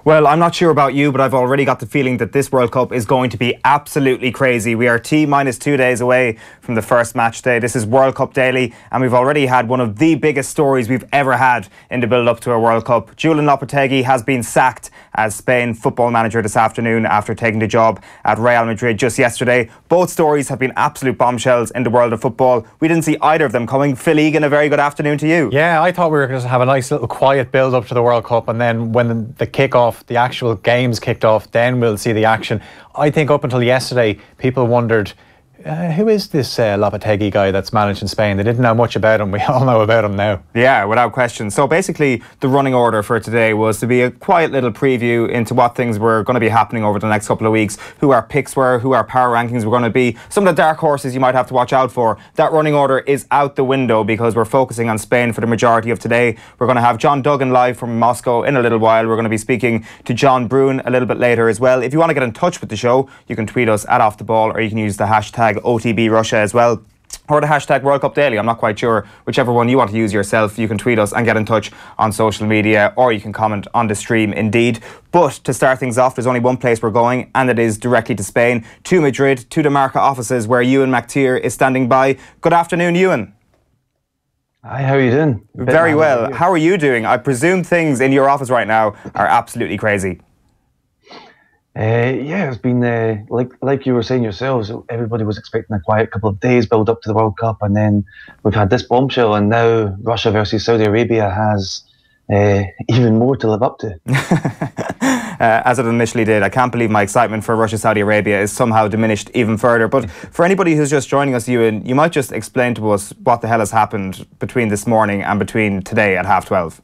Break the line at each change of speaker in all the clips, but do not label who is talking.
Well, I'm not sure about you, but I've already got the feeling that this World Cup is going to be absolutely crazy. We are T-minus 2 days away from the first match day. This is World Cup Daily, and we've already had one of the biggest stories we've ever had in the build-up to a World Cup. Julen Lopetegui has been sacked as Spain football manager this afternoon after taking the job at Real Madrid just yesterday. Both stories have been absolute bombshells in the world of football. We didn't see either of them coming. Phil Egan, a very good afternoon to you.
Yeah, I thought we were going to have a nice little quiet build-up to the World Cup, and then when the kick-off, the actual games kicked off, then we'll see the action. I think up until yesterday, people wondered, who is this Lopetegui guy that's managing Spain? They didn't know much about him. We all know about him now. Yeah, without question. So basically, the running order for today was to be a quiet little preview into what things were going to be happening over the next couple of weeks, who our picks were, who our power rankings were going to be, some of the dark horses you might have to watch out for. That running order is out the window because we're focusing on Spain for the majority of today. We're going to have John Duggan live from Moscow in a little while. We're going to be speaking to John Brewin a little bit later as well. If you want to get in touch with the show, you can tweet us at Off The Ball, or you can use the hashtag OTB Russia as well, or the hashtag World Cup Daily. I'm not quite sure, whichever one you want to use yourself. You can tweet us and get in touch on social media, or you can comment on the stream indeed. But to start things off, there's only one place we're going, and it is directly to Spain, to Madrid, to the Marca offices, where Euan McTear is standing by. Good afternoon, Euan.
Hi, how are you doing?
Very well. How are you doing? I presume things in your office right now are absolutely crazy.
Yeah, it's been like you were saying yourselves. Everybody was expecting a quiet couple of days build up to the World Cup, and then we've had this bombshell, and now Russia versus Saudi Arabia has even more to live up to.
As it initially did. I can't believe my excitement for Russia-Saudi Arabia is somehow diminished even further. But for anybody who's just joining us, Ewan, you might just explain to us what the hell has happened between this morning and between today at 12:30.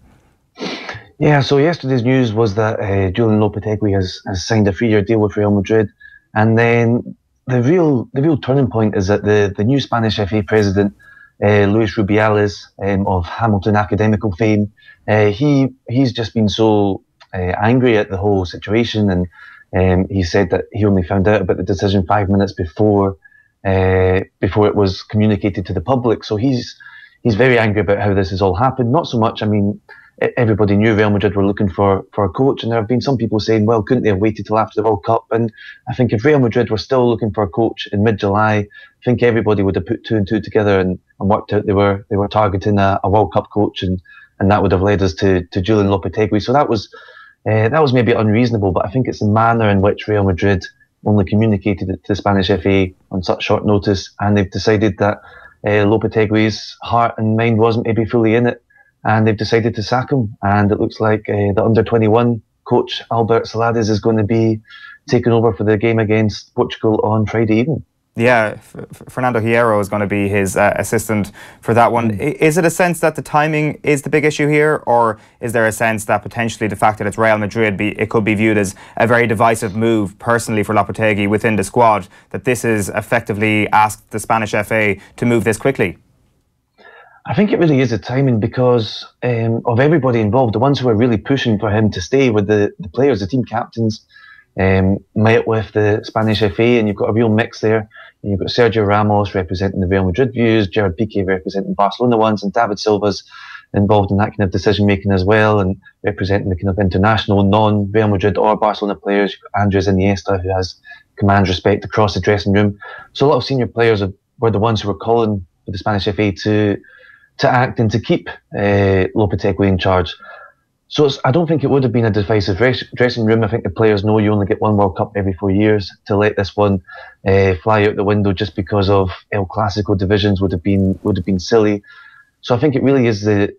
Yeah, so yesterday's news was that Julen Lopetegui has signed a 3-year deal with Real Madrid, and then the real turning point is that the new Spanish FA president, Luis Rubiales, of Hamilton academical fame, he's just been so angry at the whole situation, and he said that he only found out about the decision 5 minutes before it was communicated to the public. So he's very angry about how this has all happened. Not so much, I mean, everybody knew Real Madrid were looking for a coach, and there have been some people saying, well, couldn't they have waited till after the World Cup? And I think if Real Madrid were still looking for a coach in mid-July, I think everybody would have put two and two together and worked out they were targeting a World Cup coach, and that would have led us to Julen Lopetegui. So that was maybe unreasonable, but I think it's the manner in which Real Madrid only communicated it to the Spanish FA on such short notice, and they've decided that Lopetegui's heart and mind wasn't maybe fully in it, and they've decided to sack him. And it looks like the under-21 coach, Albert Celades, is going to be taking over for the game against Portugal on Friday evening.
Yeah, Fernando Hierro is going to be his assistant for that one. Is it a sense that the timing is the big issue here, or is there a sense that potentially the fact that it's Real Madrid, it could be viewed as a very divisive move personally for Lopetegui within the squad, that this is effectively asked the Spanish FA to move this quickly?
I think it really is a timing because of everybody involved. The ones who are really pushing for him to stay with the players, the team captains, met with the Spanish FA, and you've got a real mix there. And you've got Sergio Ramos representing the Real Madrid views, Gerard Piqué representing Barcelona ones, and David Silva's involved in that kind of decision making as well, and representing the kind of international non-Real Madrid or Barcelona players. You've got Andres Iniesta, who commands respect across the dressing room. So a lot of senior players were the ones who were calling for the Spanish FA to act and to keep Lopetegui in charge. So I don't think it would have been a divisive dressing room. I think the players know you only get one World Cup every 4 years. To let this one fly out the window just because of El Clasico divisions would have been silly. So I think it really is the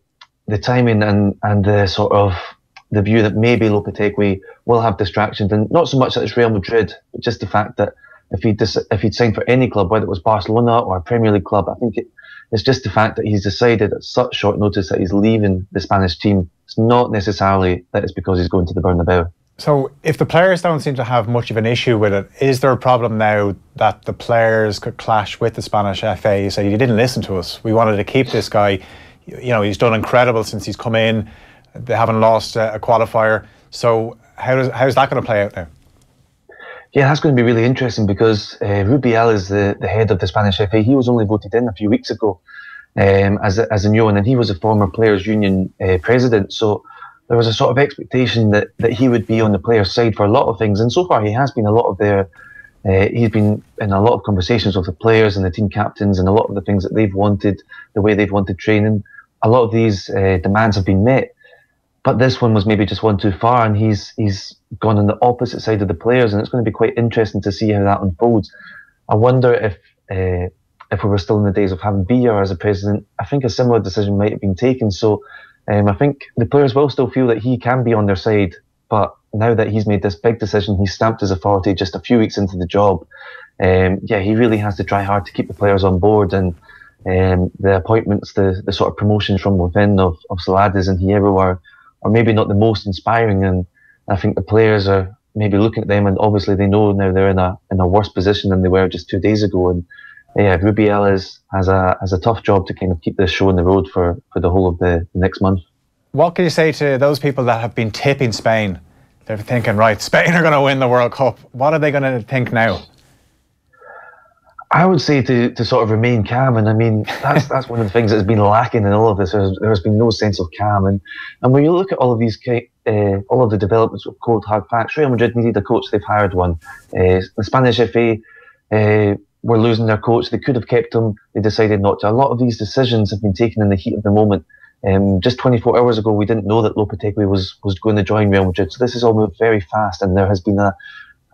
timing and the sort of the view that maybe Lopetegui will have distractions, and not so much that it's Real Madrid, but just the fact that if he'd signed for any club, whether it was Barcelona or a Premier League club, I think it's just the fact that he's decided at such short notice that he's leaving the Spanish team. It's not necessarily that it's because he's going to the Bernabeu.
So if the players don't seem to have much of an issue with it, is there a problem now that the players could clash with the Spanish FA? You say, you didn't listen to us. We wanted to keep this guy. You know, he's done incredible since he's come in. They haven't lost a qualifier. So how's that going to play out now?
Yeah, that's going to be really interesting because Rubiales, the head of the Spanish FA, he was only voted in a few weeks ago as a new one, and he was a former Players' Union president. So there was a sort of expectation that he would be on the players' side for a lot of things, and so far he has been a lot of their. He's been in a lot of conversations with the players and the team captains, and a lot of the things that they've wanted, the way they've wanted training. A lot of these demands have been met, but this one was maybe just one too far, and he's gone on the opposite side of the players, and it's going to be quite interesting to see how that unfolds. I wonder if we were still in the days of having Bier as a president, I think a similar decision might have been taken. So I think the players will still feel that he can be on their side, but now that he's made this big decision, he's stamped his authority just a few weeks into the job. He really has to try hard to keep the players on board, and the appointments, the sort of promotions from within of Salades and Hierro are maybe not the most inspiring, and I think the players are maybe looking at them, and obviously they know now they're in a worse position than they were just 2 days ago. And Rubiales has a tough job to kind of keep this show on the road for the whole of the next month. What
can you say to those people that have been tipping Spain? They're thinking, right, Spain are going to win the World Cup. What are they going to think now?
I would say to sort of remain calm, and I mean that's one of the things that has been lacking in all of this. There has been no sense of calm, and when you look at all of these, all of the developments with cold hard facts, Real Madrid needed a coach. They've hired one. The Spanish FA were losing their coach. They could have kept him. They decided not to. A lot of these decisions have been taken in the heat of the moment. Just 24 hours ago, we didn't know that Lopetegui was going to join Real Madrid. So this has all moved very fast, and there has been a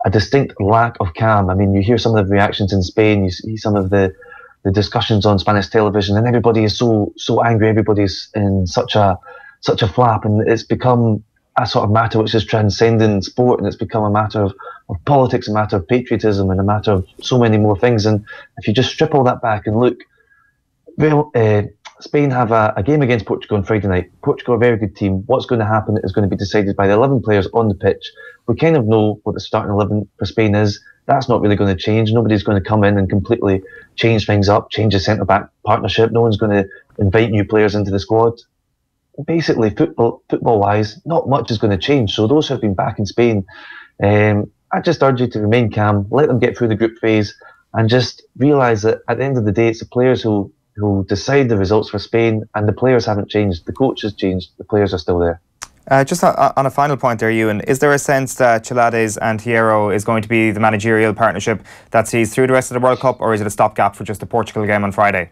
distinct lack of calm. I mean, you hear some of the reactions in Spain, you see some of the discussions on Spanish television, and everybody is so angry. Everybody's in such a flap, and it's become a sort of matter which is transcending sport, and it's become a matter of politics, a matter of patriotism, and a matter of so many more things. And if you just strip all that back and look, Spain have a game against Portugal on Friday night. Portugal are a very good team. What's going to happen is going to be decided by the 11 players on the pitch. We kind of know what the starting 11 for Spain is. That's not really going to change. Nobody's going to come in and completely change things up, change the centre-back partnership. No one's going to invite new players into the squad. Basically, football-wise, not much is going to change. So those who have been back in Spain, I just urge you to remain calm, let them get through the group phase, and just realise that at the end of the day, it's the players who decide the results for Spain, and the players haven't changed. The coach has changed. The players are still there.
Just on a final point there, Ewan, is there a sense that Salades and Hierro is going to be the managerial partnership that sees through the rest of the World Cup, or is it a stopgap for just the Portugal game on Friday?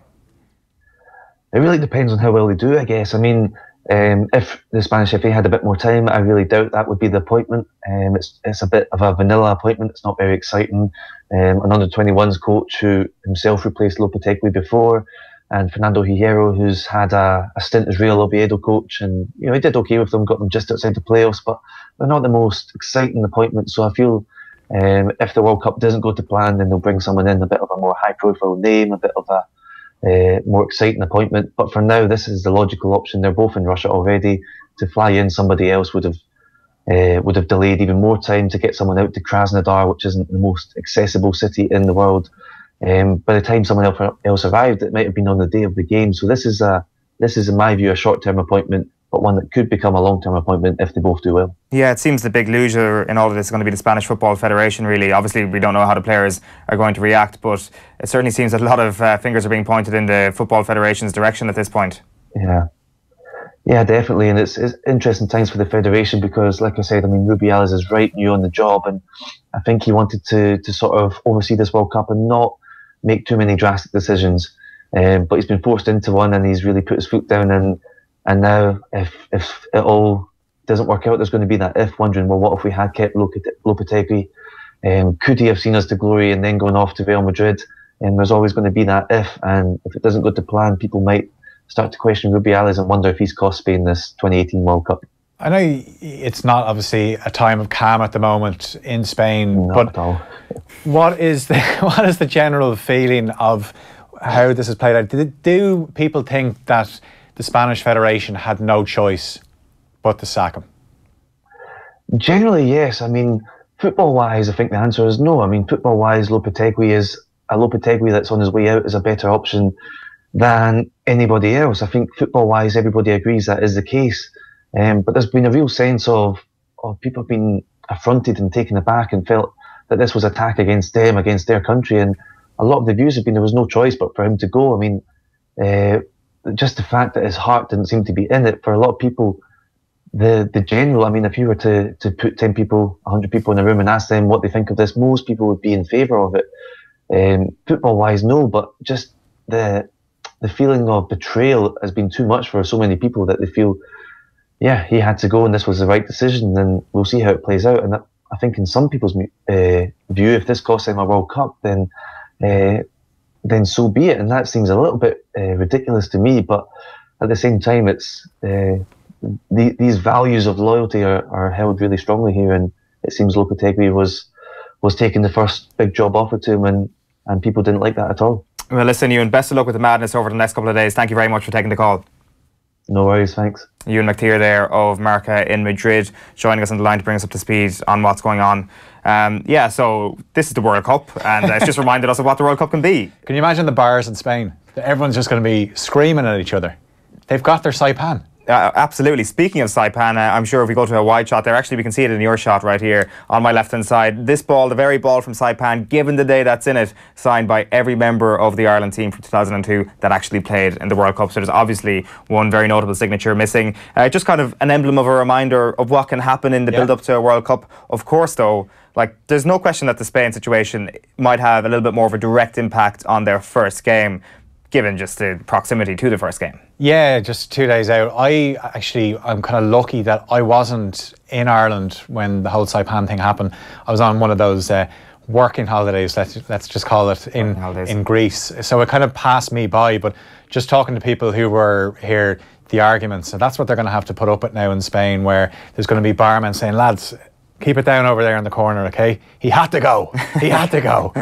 It really depends on how well they do, I guess. I mean, if the Spanish FA had a bit more time, I really doubt that would be the appointment. It's a bit of a vanilla appointment. It's not very exciting. An under-21s coach who himself replaced Lopetegui before, and Fernando Hierro, who's had a stint as Real Oviedo coach, and he did okay with them, got them just outside the playoffs, but they're not the most exciting appointment. So I feel if the World Cup doesn't go to plan, then they'll bring someone in, a bit of a more high-profile name, a bit of a more exciting appointment. But for now, this is the logical option. They're both in Russia already. To fly in somebody else would have delayed even more time. To get someone out to Krasnodar, which isn't the most accessible city in the world, by the time someone else arrived, it might have been on the day of the game. So this is in my view a short-term appointment, but one that could become a long-term appointment if they both do well. Yeah, it seems the big loser in all of this is going to be the Spanish Football Federation, really. Obviously, we don't know how the players are going to react, but it certainly seems that a lot of fingers are being pointed in the Football Federation's direction at this point. Yeah, definitely, and it's interesting times for the Federation because, like I said, I mean, Rubiales is right new on the job, and I think he wanted to sort of oversee this World Cup and not make too many drastic decisions, but he's been forced into one, and he's really put his foot down, and now if it all doesn't work out, there's going to be that if, wondering, well, what if we had kept Lopetegui? Could he have seen us to glory and then gone off to Real Madrid? And there's always going to be that if, and if it doesn't go to plan, people might start to question Rubiales and wonder if he's cost Spain this 2018 World Cup. I know it's not obviously a time of calm at the moment in Spain, not at all. What is the general feeling of how this is played out? Do people think that the Spanish Federation had no choice but to sack him? Generally, yes. I mean, football-wise, I think the answer is no. I mean, football-wise, Lopetegui that's on his way out is a better option than anybody else. I think football-wise, everybody agrees that is the case. But there's been a real sense of people have been affronted and taken aback and felt that this was an attack against them, against their country. And a lot of the views have been there was no choice but for him to go. I mean, just the fact that his heart didn't seem to be in it, for a lot of people, the general, I mean, if you were to put 10 people, 100 people in a room and ask them what they think of this, most people would be in favour of it. Football-wise, no, but just the feeling of betrayal has been too much for so many people that they feel, yeah, he had to go and this was the right decision, and we'll see how it plays out. And I think in some people's view, if this costs them a World Cup, then so be it. And that seems a little bit ridiculous to me, but at the same time, it's these values of loyalty are held really strongly here, and it seems Lopetegui was taking the first big job offered to him, and people didn't like that at all.
Well, listen, Ewan, best of luck with the madness over the next couple of days. Thank you very much for taking the call.
No worries, thanks.
Euan McTear there of Marca in Madrid, joining us on the line to bring us up to speed on what's going on. Yeah, so this is the World Cup, and it's just reminded us of what the World Cup can be.
Can you imagine the bars in Spain? Everyone's just going to be screaming at each other. They've got their Saipan.
Absolutely. Speaking of Saipan, I'm sure if we go to a wide shot there, actually we can see it in your shot right here on my left hand side. This ball, the very ball from Saipan, given the day that's in it, signed by every member of the Ireland team from 2002 that actually played in the World Cup. So there's obviously one very notable signature missing. Just kind of an emblem of a reminder of what can happen in the build-up to a World Cup. Of course, though, like, there's no question that the Spain situation might have a little bit more of a direct impact on their first game, given just the proximity to the first game.
Yeah, just 2 days out. I'm kind of lucky that I wasn't in Ireland when the whole Saipan thing happened. I was on one of those working holidays, let's just call it, in Greece. So it kind of passed me by, but just talking to people who were here, the arguments, and that's what they're going to have to put up with now in Spain, where there's going to be barmen saying, lads, keep it down over there in the corner, okay? He had to go. He had to go.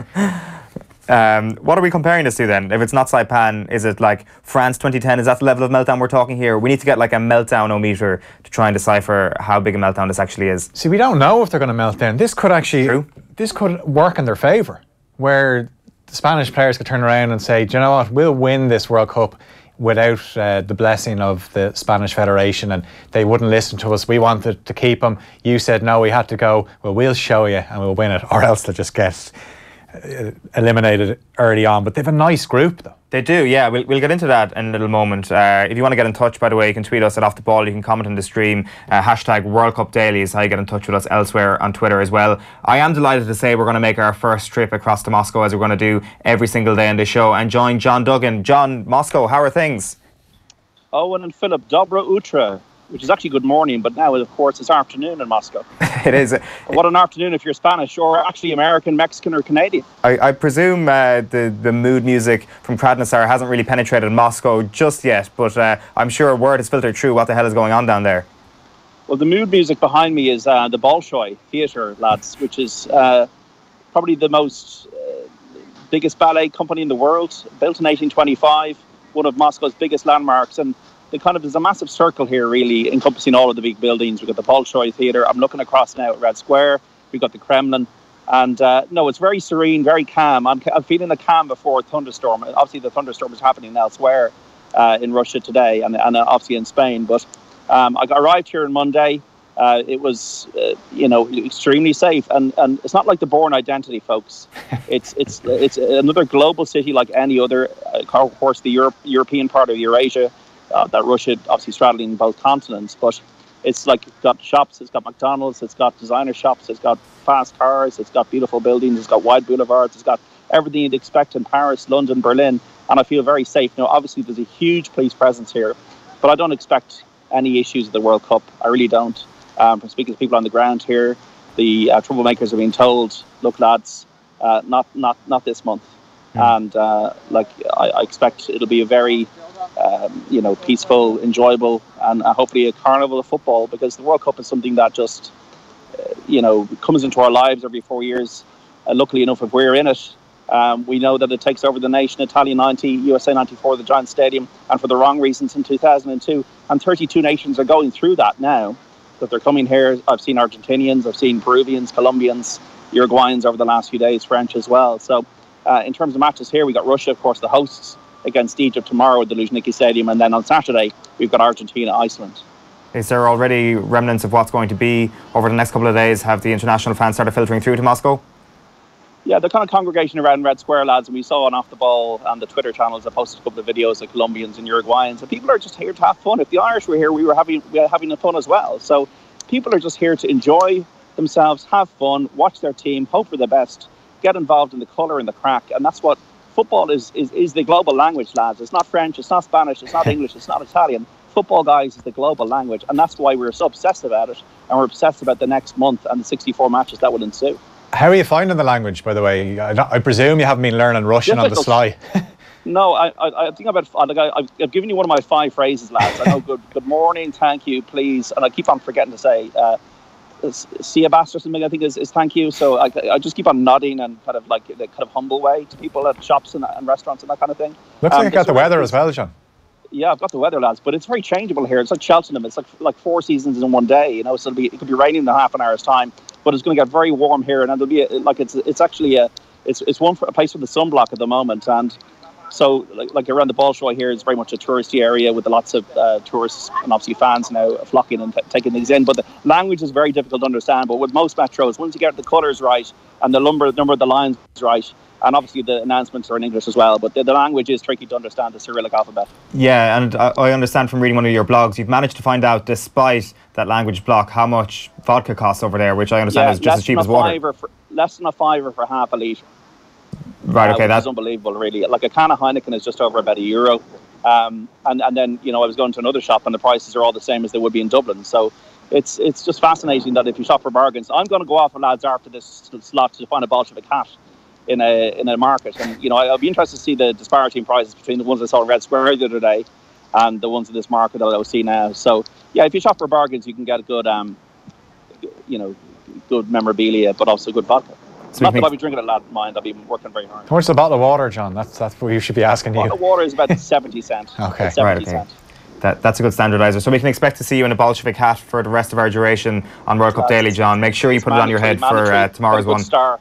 What are we comparing this to then? If it's not Saipan, is it like France 2010? Is that the level of meltdown we're talking here? We need to get like a meltdown-o-meter to try and decipher how big a meltdown this actually is.
See, we don't know if they're going to melt down. This could work in their favour, where the Spanish players could turn around and say, do you know what, we'll win this World Cup without the blessing of the Spanish Federation, and they wouldn't listen to us. We wanted to keep him. You said no, we had to go. Well, we'll show you and we'll win it, or else they'll just get eliminated early on. But they've a nice group, though.
They do, yeah. We'll get into that in a little moment. If you want to get in touch, by the way, you can tweet us at Off The Ball. You can comment on the stream. Hashtag World Cup Daily is how you get in touch with us elsewhere on Twitter as well. I am delighted to say we're going to make our first trip across to Moscow, as we're going to do every single day on this show, and join John Duggan. John, Moscow, how are things?
Owen and Philip, Dobro Utra, which is actually good morning, but now, of course, it's afternoon in Moscow.
It is.
What an afternoon if you're Spanish, or actually American, Mexican, or Canadian.
I presume the mood music from Krasnodar hasn't really penetrated Moscow just yet, but I'm sure word has filtered through what the hell is going on down there.
Well, the mood music behind me is the Bolshoi Theatre, lads, which is probably the most biggest ballet company in the world, built in 1825, one of Moscow's biggest landmarks, and there's a massive circle here, really, encompassing all of the big buildings. We've got the Bolshoi Theatre. I'm looking across now at Red Square. We've got the Kremlin. And no, it's very serene, very calm. I'm feeling a calm before a thunderstorm. Obviously, the thunderstorm is happening elsewhere in Russia today, and obviously in Spain. But I arrived here on Monday. It was, extremely safe. And it's not like the Bourne Identity, folks. It's another global city like any other. Of course, the European part of Eurasia. That Russia obviously straddling both continents, but it's like got shops, it's got McDonald's, it's got designer shops, it's got fast cars, it's got beautiful buildings, it's got wide boulevards, it's got everything you'd expect in Paris, London, Berlin, and I feel very safe. Now, obviously, there's a huge police presence here, but I don't expect any issues at the World Cup. I really don't. From speaking to people on the ground here, the troublemakers are being told, look, lads, not this month. And I expect it'll be a very peaceful, enjoyable, and hopefully a carnival of football, because the World Cup is something that just comes into our lives every 4 years. Luckily enough, if we're in it, we know that it takes over the nation. Italy 90, USA 94, the Giant Stadium, and for the wrong reasons in 2002. And 32 nations are going through that now, that they're coming here. I've seen Argentinians, I've seen Peruvians, Colombians, Uruguayans over the last few days, French as well. So in terms of matches here, we got Russia, of course, the hosts, against Egypt tomorrow at the Luzhniki Stadium, and then on Saturday we've got Argentina, Iceland.
Is there already remnants of what's going to be over the next couple of days? Have the international fans started filtering through to Moscow?
Yeah, the kind of congregation around Red Square, lads, and we saw on Off the Ball and the Twitter channels. I posted a couple of videos of Colombians and Uruguayans, and people are just here to have fun. If the Irish were here, we were having fun as well. So people are just here to enjoy themselves, have fun, watch their team, hope for the best, get involved in the colour and the crack, and that's what football is the global language, lads. It's not French, it's not Spanish, it's not English, it's not Italian. Football, guys, is the global language, and that's why we're so obsessed about it, and we're obsessed about the next month and the 64 matches that will ensue.
How are you finding the language, by the way? I presume you haven't been learning Russian on the sly.
No, I think I've given you one of my 5 phrases, lads. I know good morning, thank you, please, and I keep on forgetting to say Siabast or something, I think is thank you. So I just keep on nodding and kind of like the kind of humble way to people at shops and restaurants and that kind of thing.
Looks like you got the weather as well, John.
Yeah, I've got the weather, lads, but it's very changeable here. It's like Cheltenham. It's like 4 seasons in one day, you know. So it could be raining in half an hour's time, but it's going to get very warm here, and it'll be it's actually a place for the sunblock at the moment, and so like around the Bolshoi here is very much a touristy area with lots of tourists and obviously fans now flocking and taking things in. But the language is very difficult to understand. But with most metros, once you get the colours right and the number of the lines right, and obviously the announcements are in English as well, but the language is tricky to understand, the Cyrillic alphabet.
Yeah, and I understand from reading one of your blogs, you've managed to find out, despite that language block, how much vodka costs over there, which I understand is just as cheap as water.
Less than a fiver for half a litre.
Right, okay,
that's unbelievable, really. Like a can of Heineken is just over about €1. And then, you know, I was going to another shop and the prices are all the same as they would be in Dublin. So it's just fascinating that if you shop for bargains, I'm going to go off, lads, after this slot to find a Bolshevik hat in a market, and you know, I'll be interested to see the disparity in prices between the ones I saw in Red Square the other day and the ones in this market that I'll see now. So yeah, if you shop for bargains, you can get a good good memorabilia, but also good vodka. So not that I'll be drinking a lot, mind. I'll be working very hard.
How much is a bottle of water, John? That's what you should be asking.
A bottle of water is about 70 cents.
Okay,
70 cents.
That's a good standardiser. So we can expect to see you in a Bolshevik hat for the rest of our duration on World Cup Daily, John. Make sure you put it on your head for tomorrow's one.
Star.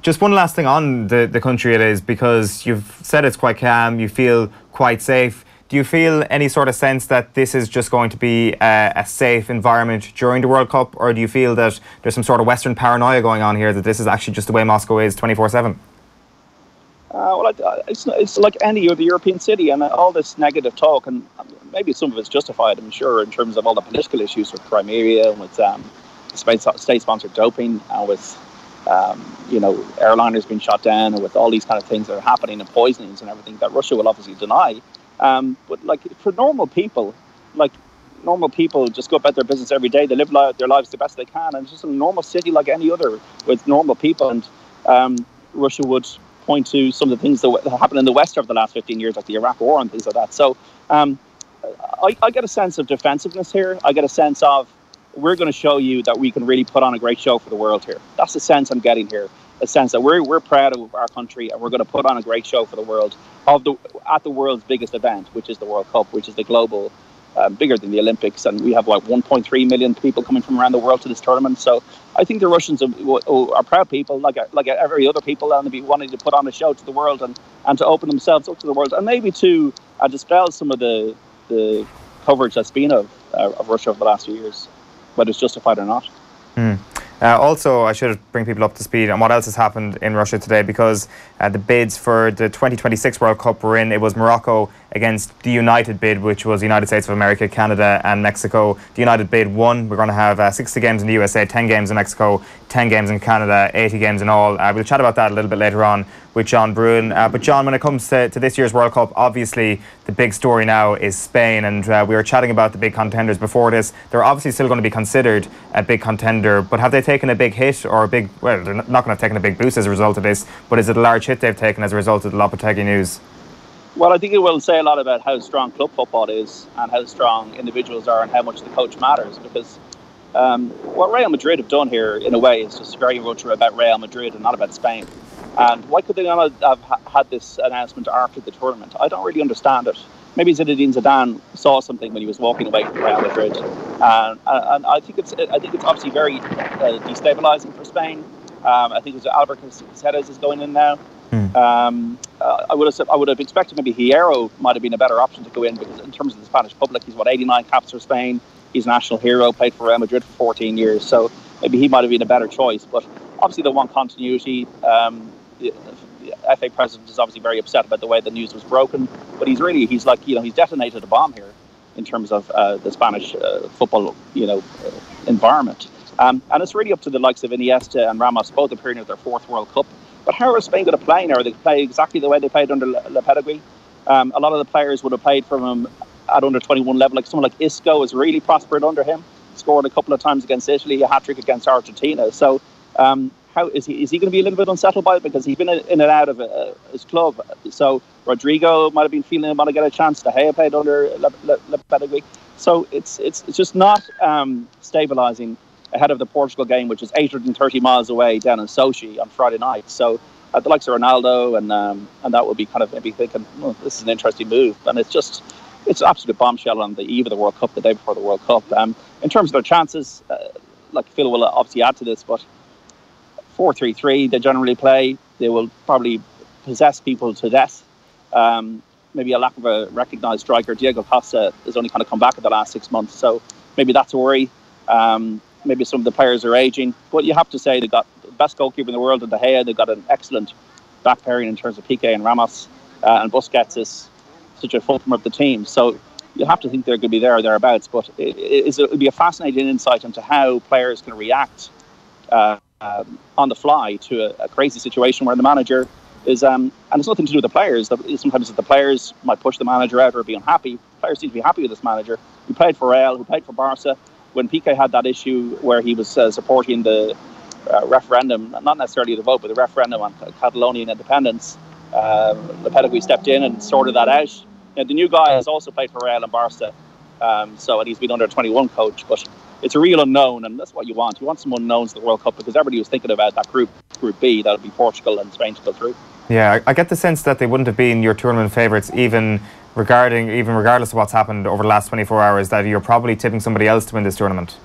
Just one last thing on the country it is, because you've said it's quite calm, you feel quite safe. Do you feel any sort of sense that this is just going to be a safe environment during the World Cup, or do you feel that there's some sort of Western paranoia going on here, that this is actually just the way Moscow is 24/7?
Well, it's like any other European city, and all this negative talk, and maybe some of it's justified, I'm sure, in terms of all the political issues with Crimea and with state-sponsored doping, and with airliners being shot down, and with all these kind of things that are happening, and poisonings and everything that Russia will obviously deny. But like for normal people just go about their business every day. They live their lives the best they can, and it's just a normal city like any other with normal people. And Russia would point to some of the things that happened in the West over the last 15 years, like the Iraq War and things like that. So I get a sense of defensiveness here. I get a sense of we're going to show you that we can really put on a great show for the world here. That's the sense I'm getting here. A sense that we're proud of our country, and we're going to put on a great show for the world at the world's biggest event, which is the World Cup, which is the global, bigger than the Olympics, and we have 1.3 million people coming from around the world to this tournament. So I think the Russians are proud people, like every other people, and they'll be wanting to put on a show to the world and to open themselves up to the world, and maybe to dispel some of the coverage that's been of Russia over the last few years, whether it's justified or not.
Also, I should bring people up to speed on what else has happened in Russia today, because the bids for the 2026 World Cup were in. It was Morocco against the United bid, which was the United States of America, Canada and Mexico. The United bid won. We're going to have 60 games in the USA, 10 games in Mexico, 10 games in Canada, 80 games in all. We'll chat about that a little bit later on with John Brewin. But John, when it comes to this year's World Cup, obviously the big story now is Spain, and we were chatting about the big contenders before this. They're obviously still going to be considered a big contender, but have they taken a big hit, or they're not going to have taken a big boost as a result of this, but is it a large hit they've taken as a result of the Lopetegui news?
Well, I think it will say a lot about how strong club football is and how strong individuals are and how much the coach matters, because what Real Madrid have done here, in a way, is just very much about Real Madrid and not about Spain. And why could they not have had this announcement after the tournament? I don't really understand it. Maybe Zinedine Zidane saw something when he was walking away from Real Madrid, and I think it's obviously very destabilising for Spain. I think Albert Caceres is going in now. I would have expected maybe Hierro might have been a better option to go in, because in terms of the Spanish public, he's 89 caps for Spain. He's a national hero, played for Real Madrid for 14 years, so maybe he might have been a better choice. But obviously they want continuity. The FA president is obviously very upset about the way the news was broken, but he's like, he's detonated a bomb here in terms of the Spanish football, environment. And it's really up to the likes of Iniesta and Ramos, both appearing at their 4th World Cup. But how are Spain going to play now? Are they going to play exactly the way they played under Lopetegui? A lot of the players would have played from him at under 21 level. Like someone like Isco has really prospered under him. Scored a couple of times against Italy, a hat-trick against Argentina. So how is he going to be a little bit unsettled by it, because he's been in and out of his club? So Rodrigo might have been feeling he might get a chance. De Gea played under Lopetegui. So it's just not stabilising ahead of the Portugal game, which is 830 miles away down in Sochi on Friday night. So the likes of Ronaldo and that would be kind of maybe thinking, well, this is an interesting move. And it's an absolute bombshell on the eve of the World Cup, the day before the World Cup. In terms of their chances, like Phil will obviously add to this, but 4-3-3 they generally play. They will probably possess people to death. Maybe a lack of a recognised striker. Diego Costa has only kind of come back in the last 6 months, so maybe that's a worry. Maybe some of the players are aging, but you have to say they've got the best goalkeeper in the world in De Gea. They've got an excellent back pairing in terms of Piqué and Ramos, and Busquets is such a fulcrum of the team. So you have to think they're going to be there or thereabouts. But it'll be a fascinating insight into how players can react on the fly to a crazy situation where the manager is, and it's nothing to do with the players. Sometimes the players might push the manager out or be unhappy. Players seem to be happy with this manager who played for Real, who played for Barca. When Piqué had that issue where he was supporting the referendum, not necessarily the vote, but the referendum on Catalonian independence, Lopetegui stepped in and sorted that out. The new guy has also played for Real and Barca, and he's been under 21 coach, but it's a real unknown, and that's what you want. You want some unknowns in the World Cup, because everybody was thinking about that Group B, that would be Portugal and Spain to go through.
Yeah, I get the sense that they wouldn't have been your tournament favourites even regardless of what's happened over the last 24 hours, that you're probably tipping somebody else to win this tournament.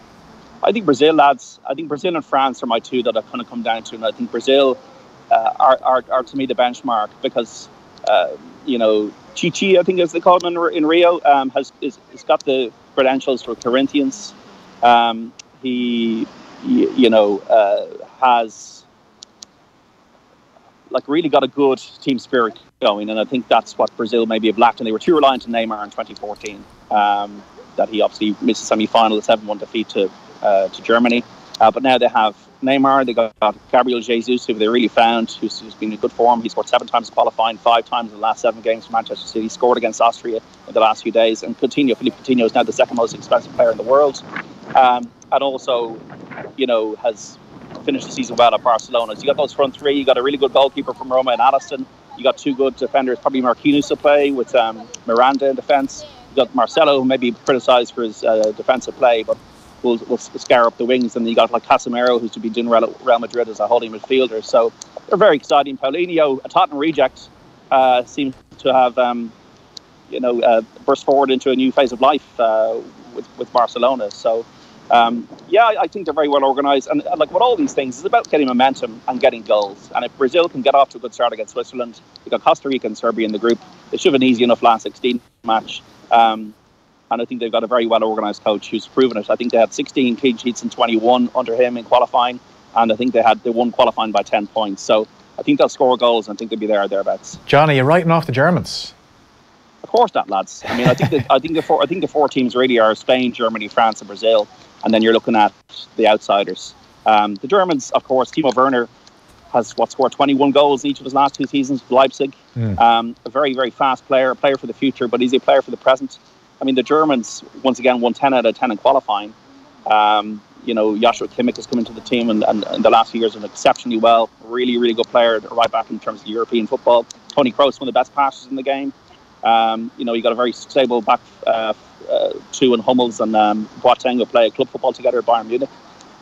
I think Brazil, lads. I think Brazil and France are my two that I've kind of come down to, and I think Brazil are to me the benchmark, because Chichi, I think as they call him in Rio, has got the credentials for Corinthians. He has really got a good team spirit going, and I think that's what Brazil maybe have lacked, and they were too reliant on Neymar in 2014. That he obviously missed the semi-final, the 7-1 defeat to Germany. But now they have Neymar, they got Gabriel Jesus, who they really found, who's been in good form. He scored 7 times in qualifying, 5 times in the last 7 games for Manchester City. He scored against Austria in the last few days. And Philippe Coutinho is now the second most expensive player in the world. And also, has finished the season well at Barcelona. So you got those front three. You got a really good goalkeeper from Roma and Alisson. You got 2 good defenders, probably Marquinhos to play with Miranda in defence. You got Marcelo, who may be criticised for his defensive play, but will scare up the wings. And you got Casemiro, who's to be doing Real Madrid as a holding midfielder. So they're very exciting. Paulinho, a Tottenham reject, seems to have burst forward into a new phase of life with Barcelona. So I think they're very well organised. And with all these things, it's about getting momentum and getting goals. And if Brazil can get off to a good start against Switzerland, they've got Costa Rica and Serbia in the group. They should have an easy enough last 16 match. And I think they've got a very well-organised coach who's proven it. I think they had 16 clean sheets and 21 under him in qualifying. And I think they won qualifying by 10 points. So I think they'll score goals, and I think they'll be there or thereabouts.
John, are you writing off the Germans?
Of course not, lads. I mean, I think the 4 teams really are Spain, Germany, France and Brazil. And then you're looking at the outsiders. The Germans, of course, Timo Werner has scored 21 goals in each of his last 2 seasons with Leipzig. A very, very fast player, a player for the future, but he's a player for the present. I mean, the Germans, once again, won 10 out of 10 in qualifying. Joshua Kimmich has come into the team and in the last few years done exceptionally well. Really, really good player, right back in terms of European football. Toni Kroos, one of the best passers in the game. You got a very stable back 2 in Hummels and Boateng, who play club football together at Bayern Munich.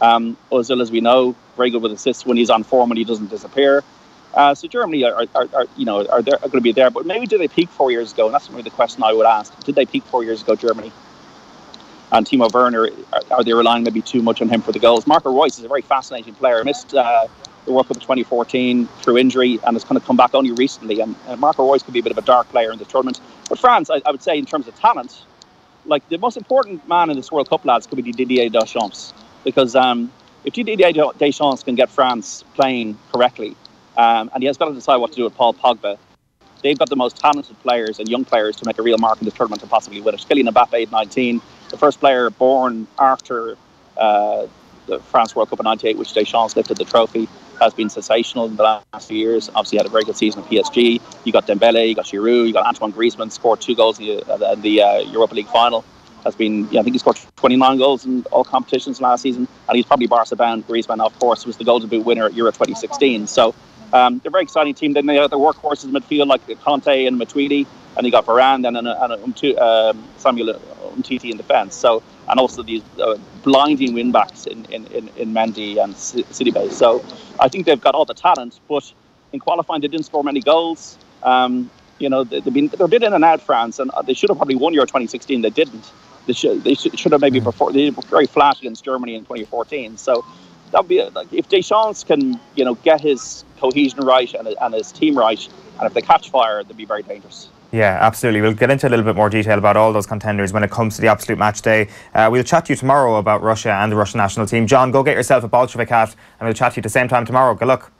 Ozil, as we know, very good with assists when he's on form and he doesn't disappear. So Germany are going to be there, but maybe did they peak 4 years ago? And that's really the question I would ask. Did they peak 4 years ago, Germany? And Timo Werner, are they relying maybe too much on him for the goals? Marco Reus is a very fascinating player. Missed the World Cup of 2014 through injury and has kind of come back only recently. And Marco Reus could be a bit of a dark player in the tournament. But France, I would say, in terms of talent, the most important man in this World Cup, lads, could be Didier Deschamps, because if Didier Deschamps can get France playing correctly, and he has got to decide what to do with Paul Pogba, they've got the most talented players and young players to make a real mark in this tournament and possibly win it. Kylian Mbappe at 19, the first player born after the France World Cup in 98, which Deschamps lifted the trophy, has been sensational in the last few years. Obviously had a very good season at PSG. You got Dembele, you got Giroud, you got Antoine Griezmann, scored 2 goals in the Europa League final. Has been, I think he scored 29 goals in all competitions last season, and he's probably Barca bound. Griezmann, of course, was the Golden Boot winner at Euro 2016. So they're a very exciting team. Then they have the workhorses in midfield like Conte and Matuidi, and you got Varane and Samuel Umtiti in defence. So, and also these blinding win backs in Mendy and Sidibe. So I think they've got all the talent, but in qualifying they didn't score many goals. They've been in and out, France, and they should have probably won Euro 2016. They didn't. They should have maybe performed. They were very flat against Germany in 2014. So that'd be like if Deschamps can get his cohesion right and his team right, and if they catch fire, they'd be very dangerous.
Yeah, absolutely. We'll get into a little bit more detail about all those contenders when it comes to the absolute match day. We'll chat to you tomorrow about Russia and the Russian national team. John, go get yourself a Bolshoi hat, and we'll chat to you at the same time tomorrow. Good luck.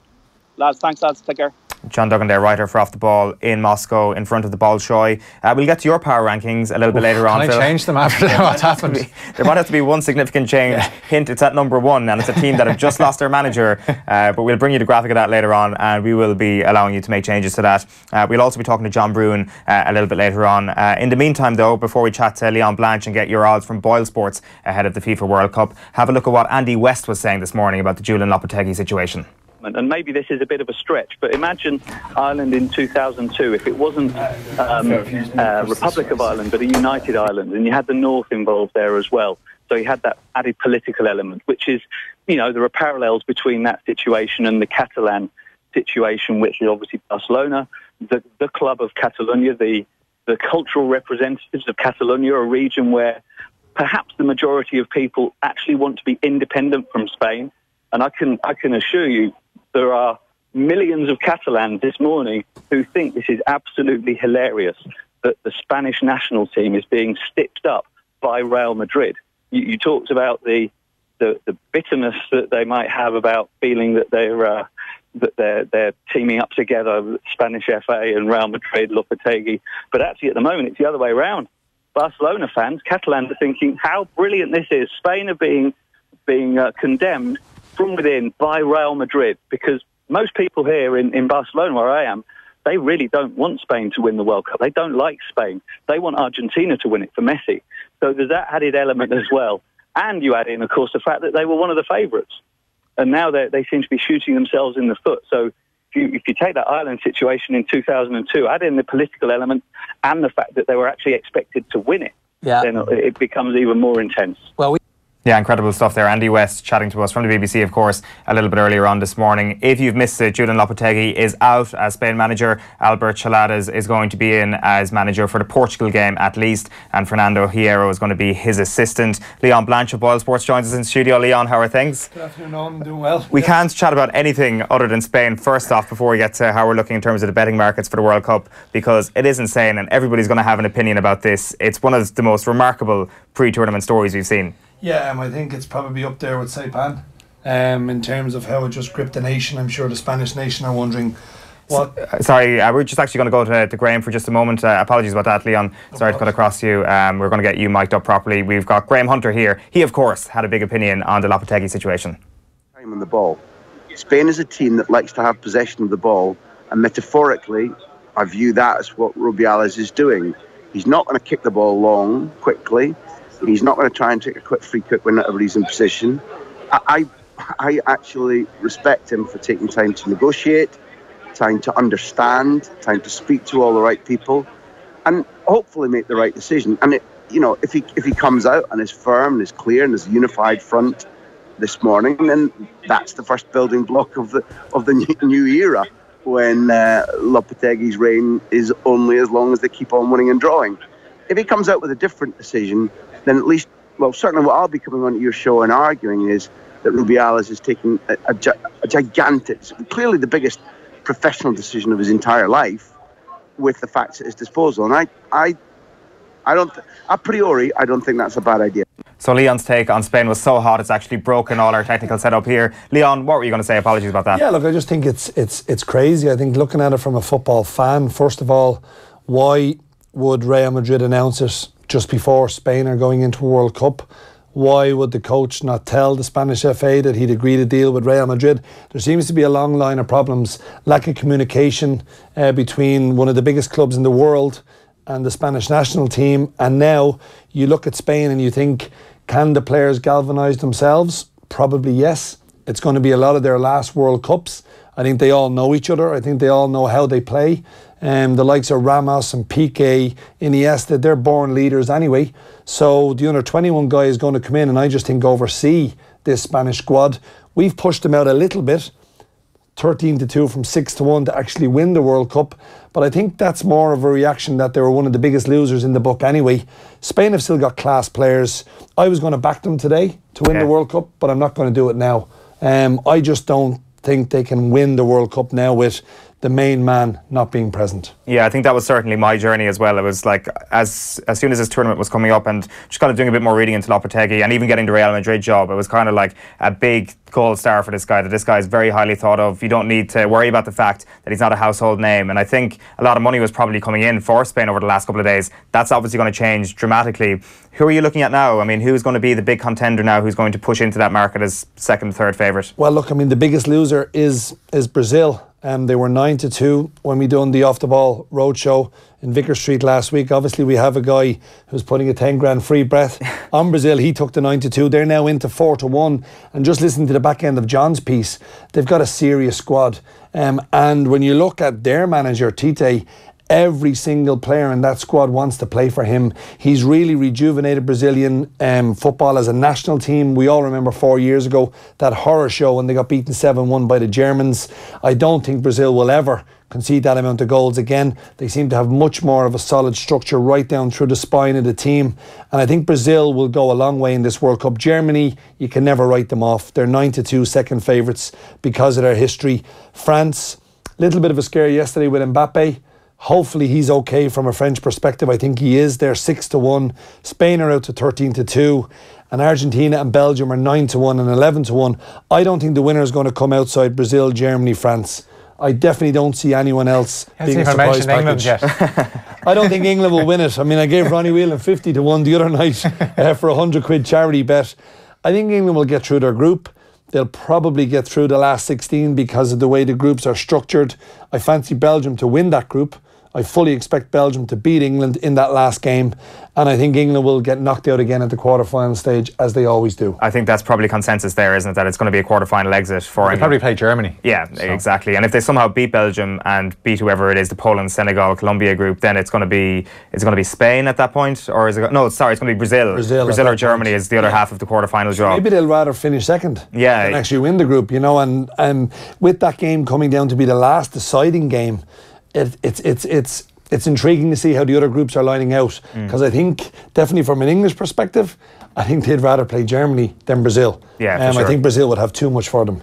Lads, thanks lads. Take care.
John Duggan there, writer for Off the Ball in Moscow, in front of the Bolshoi. We'll get to your power rankings a little bit later on.
Can I change them after what's happened?
There might have to be one significant change. Yeah. Hint, it's at number 1, and it's a team that have just lost their manager. But we'll bring you the graphic of that later on, and we will be allowing you to make changes to that. We'll also be talking to John Brewin a little bit later on. In the meantime, though, before we chat to Leon Blanche and get your odds from Boyle Sports ahead of the FIFA World Cup, have a look at what Andy West was saying this morning about the Julen Lopetegui situation.
And maybe this is a bit of a stretch, but imagine Ireland in 2002, if it wasn't Republic of Ireland, but a united Ireland, and you had the North involved there as well. So you had that added political element, which is, there are parallels between that situation and the Catalan situation, which is obviously Barcelona, the club of Catalonia, the cultural representatives of Catalonia, a region where perhaps the majority of people actually want to be independent from Spain. And I can assure you, there are millions of Catalans this morning who think this is absolutely hilarious that the Spanish national team is being stitched up by Real Madrid. You talked about the bitterness that they might have about feeling that they're teaming up together, Spanish FA and Real Madrid, Lopetegui. But actually, at the moment, it's the other way around. Barcelona fans, Catalans, are thinking how brilliant this is. Spain are being condemned from within by Real Madrid, because most people here in Barcelona, where I am, they really don't want Spain to win the World Cup. They don't like Spain. They want Argentina to win it for Messi. So there's that added element as well. And you add in, of course, the fact that they were one of the favourites. And now they seem to be shooting themselves in the foot. So if you take that Ireland situation in 2002, add in the political element and the fact that they were actually expected to win it, then it becomes even more intense.
Well, yeah, incredible stuff there. Andy West chatting to us from the BBC, of course, a little bit earlier on this morning. If you've missed it, Julen Lopetegui is out as Spain manager. Albert Chaladas is going to be in as manager for the Portugal game at least, and Fernando Hierro is going to be his assistant. Leon Blanche of Boyle Sports joins us in studio. Leon, how are things?
Good afternoon, I'm doing well.
We can't chat about anything other than Spain first off before we get to how we're looking in terms of the betting markets for the World Cup, because it is insane and everybody's going to have an opinion about this. It's one of the most remarkable pre-tournament stories we've seen.
Yeah, I think it's probably up there with Saipan in terms of how it just gripped the nation. I'm sure the Spanish nation are wondering what...
Sorry, we're just actually going to go to Graham for just a moment. Apologies about that, Leon. Sorry to cut across you. We're going to get you mic'd up properly. We've got Graham Hunter here. He, of course, had a big opinion on the Lopetegui situation.
Time on the ball. Spain is a team that likes to have possession of the ball, and metaphorically, I view that as what Rubiales is doing. He's not going to kick the ball long, quickly. He's not going to try and take a quick free kick whenever he's in position. I actually respect him for taking time to negotiate, time to understand, time to speak to all the right people, and hopefully make the right decision. And if he comes out and is firm and is clear and is a unified front this morning, then that's the first building block of the new era, when Lopetegui's reign is only as long as they keep on winning and drawing. If he comes out with a different decision, then at least, well, certainly what I'll be coming on to your show and arguing is that Rubiales is taking a gigantic, clearly the biggest professional decision of his entire life, with the facts at his disposal. And I don't, a priori, I don't think that's a bad idea.
So Leon's take on Spain was so hot it's actually broken all our technical setup here. Leon, what were you going to say? Apologies about that.
Yeah, look, I just think it's crazy. I think looking at it from a football fan, first of all, why would Real Madrid announce it just before Spain are going into a World Cup? Why would the coach not tell the Spanish FA that he'd agreed a deal with Real Madrid? There seems to be a long line of problems, lack of communication between one of the biggest clubs in the world and the Spanish national team. And now you look at Spain and you think, can the players galvanise themselves? Probably yes. It's going to be a lot of their last World Cups. I think they all know each other. I think they all know how they play. The likes of Ramos and Piqué, Iniesta, they're born leaders anyway. So the under-21 guy is going to come in and I just think oversee this Spanish squad. We've pushed them out a little bit, 13-2 from 6-1 to actually win the World Cup. But I think that's more of a reaction that they were one of the biggest losers in the book anyway. Spain have still got class players. I was going to back them today to win the World Cup, but I'm not going to do it now. I just don't think they can win the World Cup now with the main man not being present.
Yeah, I think that was certainly my journey as well. It was like as soon as this tournament was coming up and just kind of doing a bit more reading into Lopetegui and even getting the Real Madrid job, it was kind of like a big gold star for this guy, that this guy is very highly thought of. You don't need to worry about the fact that he's not a household name. And I think a lot of money was probably coming in for Spain over the last couple of days. That's obviously going to change dramatically. Who are you looking at now? I mean, who's going to be the big contender now? Who's going to push into that market as second, third favourite?
Well, look, I mean, the biggest loser is Brazil. They were 9-2 when we done the Off the Ball roadshow in Vicar Street last week. Obviously, we have a guy who's putting a 10 grand free bet on Brazil. He took the 9-2. They're now into 4-1. And just listening to the back end of John's piece, they've got a serious squad. And when you look at their manager, Tite, every single player in that squad wants to play for him. He's really rejuvenated Brazilian football as a national team. We all remember 4 years ago that horror show when they got beaten 7-1 by the Germans. I don't think Brazil will ever concede that amount of goals again. They seem to have much more of a solid structure right down through the spine of the team. And I think Brazil will go a long way in this World Cup. Germany, you can never write them off. They're 9-2 second favourites because of their history. France, a little bit of a scare yesterday with Mbappe. Hopefully he's okay from a French perspective. I think he is. They're 6-1. Spain are out to 13-2. And Argentina and Belgium are 9-1 and 11-1. I don't think the winner is going to come outside Brazil, Germany, France. I definitely don't see anyone else being a surprise package. I don't think England will win it. I mean, I gave Ronnie Whelan 50-1 the other night for a £100 charity bet. I think England will get through their group. They'll probably get through the last 16 because of the way the groups are structured. I fancy Belgium to win that group. I fully expect Belgium to beat England in that last game. And I think England will get knocked out again at the quarter-final stage, as they always do.
I think that's probably consensus there, isn't it? That it's going to be a quarter-final exit for England.
They'll probably play Germany.
Yeah, so. Exactly. And if they somehow beat Belgium and beat whoever it is, the Poland, Senegal, Colombia group, then it's going to be Spain at that point? Or is it... No, sorry, it's going to be Brazil. Brazil or Germany is the other half of the quarter-final draw.
Maybe they'll rather finish second than actually win the group, you know. And with that game coming down to be the last deciding game, it's intriguing to see how the other groups are lining out, because I think definitely from an English perspective, I think they'd rather play Germany than Brazil.
Yeah, for sure.
I think Brazil would have too much for them.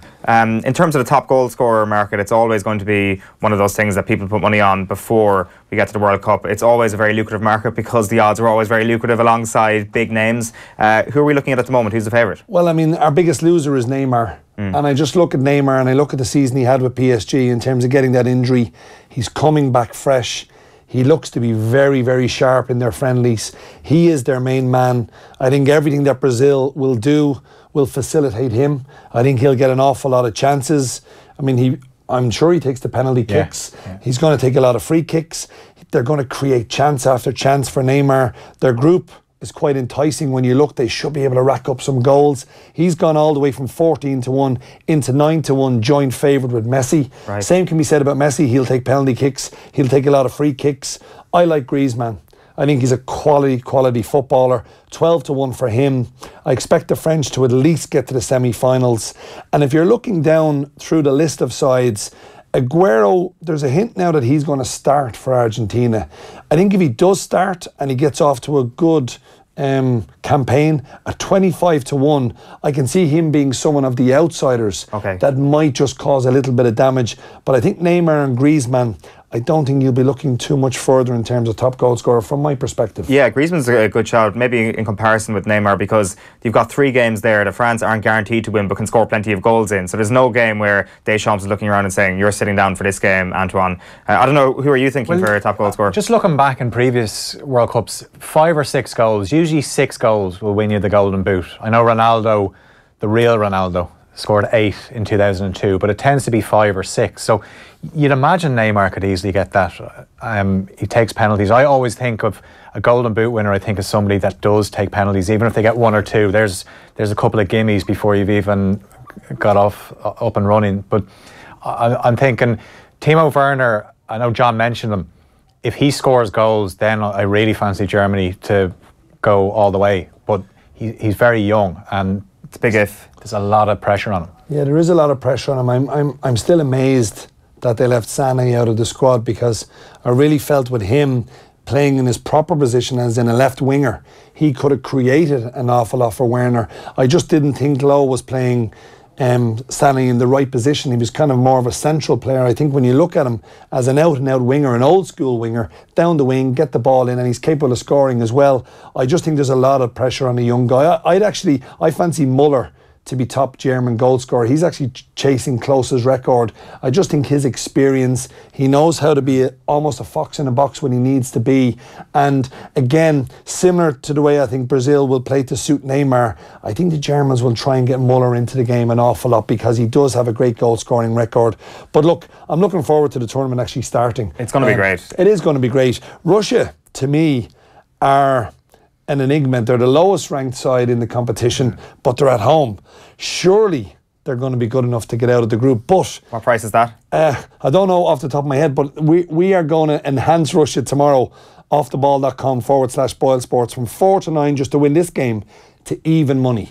In terms of the top goal scorer market, it's always going to be one of those things that people put money on before we get to the World Cup. It's always a very lucrative market because the odds are always very lucrative alongside big names. Who are we looking at the moment? Who's the favourite?
Well, I mean, our biggest loser is Neymar. And I just look at Neymar and I look at the season he had with PSG in terms of getting that injury. He's coming back fresh. He looks to be very, very sharp in their friendlies. He is their main man. I think everything that Brazil will do will facilitate him. I think he'll get an awful lot of chances. I mean, I'm sure he takes the penalty kicks. He's going to take a lot of free kicks. They're going to create chance after chance for Neymar. Their group is quite enticing when you look. They should be able to rack up some goals. He's gone all the way from 14-1 into 9-1, joint favourite with Messi. Right. Same can be said about Messi. He'll take penalty kicks. He'll take a lot of free kicks. I like Griezmann. I think he's a quality footballer. 12-1 for him. I expect the French to at least get to the semi-finals. And if you're looking down through the list of sides, Aguero, there's a hint now that he's going to start for Argentina. I think if he does start and he gets off to a good campaign at 25-1, I can see him being someone of the outsiders that might just cause a little bit of damage. But I think Neymar and Griezmann I don't think you'll be looking too much further in terms of top goal scorer from my perspective.
Yeah, Griezmann's a good shout, maybe in comparison with Neymar, because you've got 3 games there that France aren't guaranteed to win but can score plenty of goals in. So there's no game where Deschamps is looking around and saying, you're sitting down for this game, Antoine. I don't know, who are you thinking for top goal scorer?
Just looking back in previous World Cups, 5 or 6 goals, usually 6 goals will win you the Golden Boot. I know Ronaldo, the real Ronaldo, scored 8 in 2002, but it tends to be 5 or 6. So you'd imagine Neymar could easily get that. He takes penalties. I always think of a Golden Boot winner, I think, as somebody that does take penalties, even if they get 1 or 2. There's a couple of gimmies before you've even got up and running. But I'm thinking Timo Werner, I know John mentioned him. If he scores goals, then I really fancy Germany to go all the way. But he's very young, and
it's a big if.
There's a lot of pressure on him.
Yeah, there is a lot of pressure on him. I'm still amazed that they left Sané out of the squad, because I really felt with him playing in his proper position as in a left winger, he could have created an awful lot for Werner. I just didn't think Lowe was playing Sané in the right position. He was kind of more of a central player. I think when you look at him as an out-and-out winger, an old-school winger, down the wing, get the ball in, and he's capable of scoring as well. I just think there's a lot of pressure on a young guy. I fancy Muller to be top German goal scorer. He's actually chasing Klose's record. I just think his experience, he knows how to be almost a fox in a box when he needs to be. And again, similar to the way I think Brazil will play to suit Neymar, I think the Germans will try and get Muller into the game an awful lot, because he does have a great goal scoring record. But look, I'm looking forward to the tournament actually starting.
It's going to be great.
It is going to be great. Russia, to me, are an enigma. They're the lowest ranked side in the competition, but they're at home. Surely they're going to be good enough to get out of the group. But
what price is that?
I don't know off the top of my head, but we are going to enhance Russia tomorrow. offtheball.com/Boyle Sports from 4 to 9 just to win this game to even money.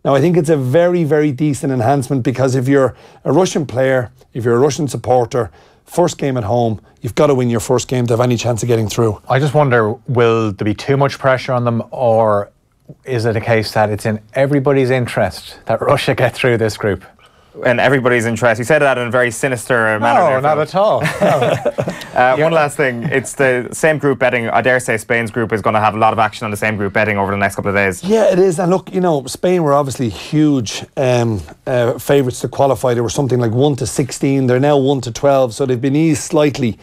Now, I think it's a very, very decent enhancement, because if you're a Russian player, if you're a Russian supporter, first game at home, you've got to win your first game to have any chance of getting through.
I just wonder, will there be too much pressure on them, or is it a case that it's in everybody's interest that Russia get through this group?
In everybody's interest. You said that in a very sinister manner.
No, not at all. No.
One last thing. It's the same group betting. I dare say Spain's group is going to have a lot of action on the same group betting over the next couple of days.
Yeah, it is. And look, Spain were obviously huge favourites to qualify. They were something like 1 to 16. They're now 1 to 12. So they've been eased slightly.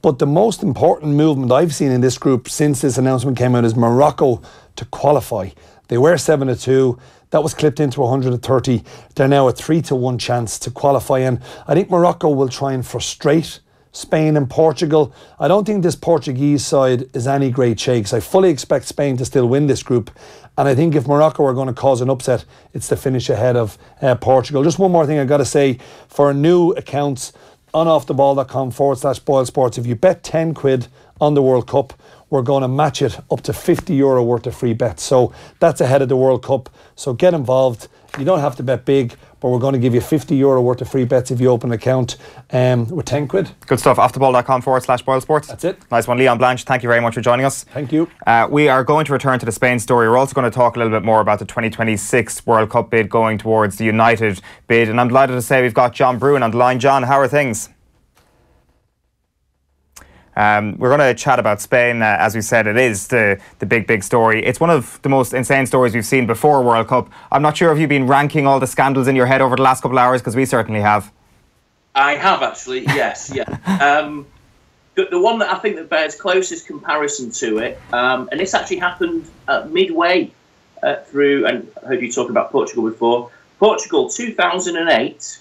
But the most important movement I've seen in this group since this announcement came out is Morocco to qualify. They were 7 to 2. That was clipped into 130. They're now a 3 to 1 chance to qualify. And I think Morocco will try and frustrate Spain and Portugal. I don't think this Portuguese side is any great shakes. I fully expect Spain to still win this group. And I think if Morocco are going to cause an upset, it's to finish ahead of Portugal. Just one more thing I've got to say. For new accounts on offtheball.com/Boyle Sports, if you bet 10 quid on the World Cup, we're going to match it up to €50 worth of free bets. So that's ahead of the World Cup. So get involved. You don't have to bet big, but we're going to give you €50 worth of free bets if you open an account with 10 quid.
Good stuff. offtheball.com/Boyle Sports.
That's it.
Nice one. Leon Blanche, thank you very much for joining us.
Thank you.
We are going to return to the Spain story. We're also going to talk a little bit more about the 2026 World Cup bid going towards the United bid. And I'm delighted to say we've got John Brewin on the line. John, how are things? We're going to chat about Spain. As we said, it is the big story. It's one of the most insane stories we've seen before a World Cup. I'm not sure if you've been ranking all the scandals in your head over the last couple of hours, because we certainly have.
I have, actually, yes. Yeah. The one that I think that bears closest comparison to it, and this actually happened midway through, and I heard you talk about Portugal before. Portugal, 2008,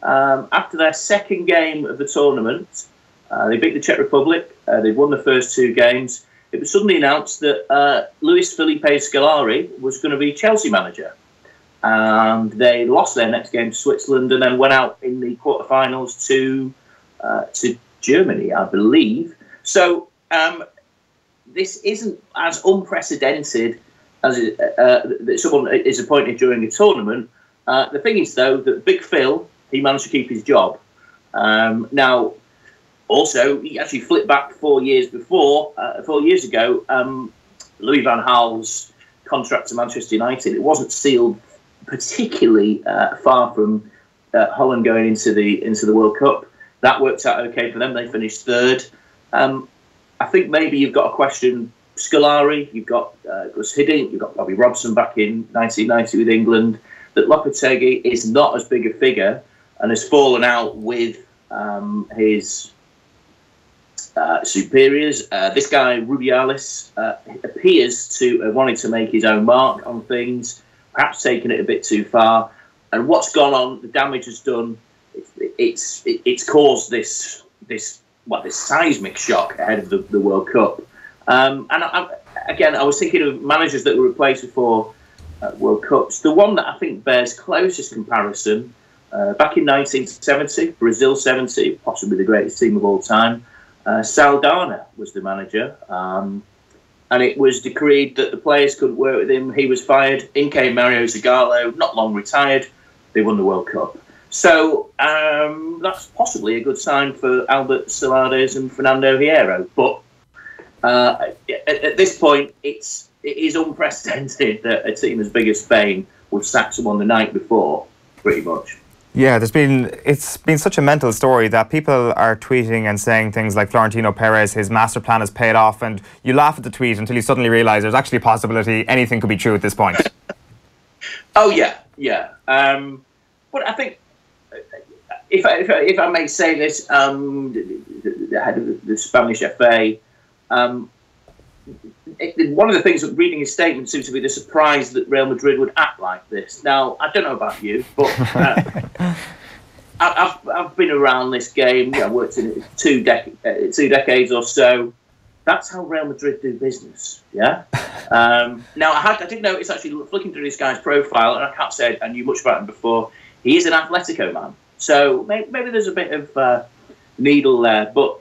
after their second game of the tournament, they beat the Czech Republic. They'd won the first 2 games. It was suddenly announced that Luis Felipe Scolari was going to be Chelsea manager. And they lost their next game to Switzerland and then went out in the quarterfinals to Germany, I believe. So this isn't as unprecedented as that someone is appointed during a tournament. The thing is, though, that Big Phil, he managed to keep his job. Now, also, he actually flipped back 4 years before. 4 years ago, Louis van Gaal's contract to Manchester United, it wasn't sealed particularly far from Holland going into the World Cup. That worked out okay for them. They finished third. I think maybe you've got to question Scolari. You've got Gus Hiddink. You've got Bobby Robson back in 1990 with England. That Lopetegui is not as big a figure and has fallen out with his superiors. This guy, Rubiales, appears to have wanted to make his own mark on things, perhaps taken it a bit too far. And what's gone on, the damage has done, it's caused this seismic shock ahead of the World Cup. And I was thinking of managers that were replaced before World Cups. The one that I think bears closest comparison, back in 1970, Brazil 70, possibly the greatest team of all time, Saldana was the manager. And it was decreed that the players couldn't work with him. He was fired. In came Mario Zagallo, not long retired. They won the World Cup. So that's possibly a good sign for Albert Celades and Fernando Hierro. But at this point, it is unprecedented that a team as big as Spain would sack someone the night before, pretty much.
Yeah, it's been such a mental story that people are tweeting and saying things like Florentino Perez, his master plan has paid off, and you laugh at the tweet until you suddenly realise there's actually a possibility anything could be true at this point.
Oh yeah. But I think if I may say this, the head of the Spanish FA, one of the things that reading his statement seemed to be the surprise that Real Madrid would act like this. Now, I don't know about you, but I've been around this game. I worked in it 2 decades or so. That's how Real Madrid do business. Yeah. Now, I did notice actually flicking through this guy's profile, and I can't say I knew much about him before. He is an Atletico man, so maybe there's a bit of needle there, but.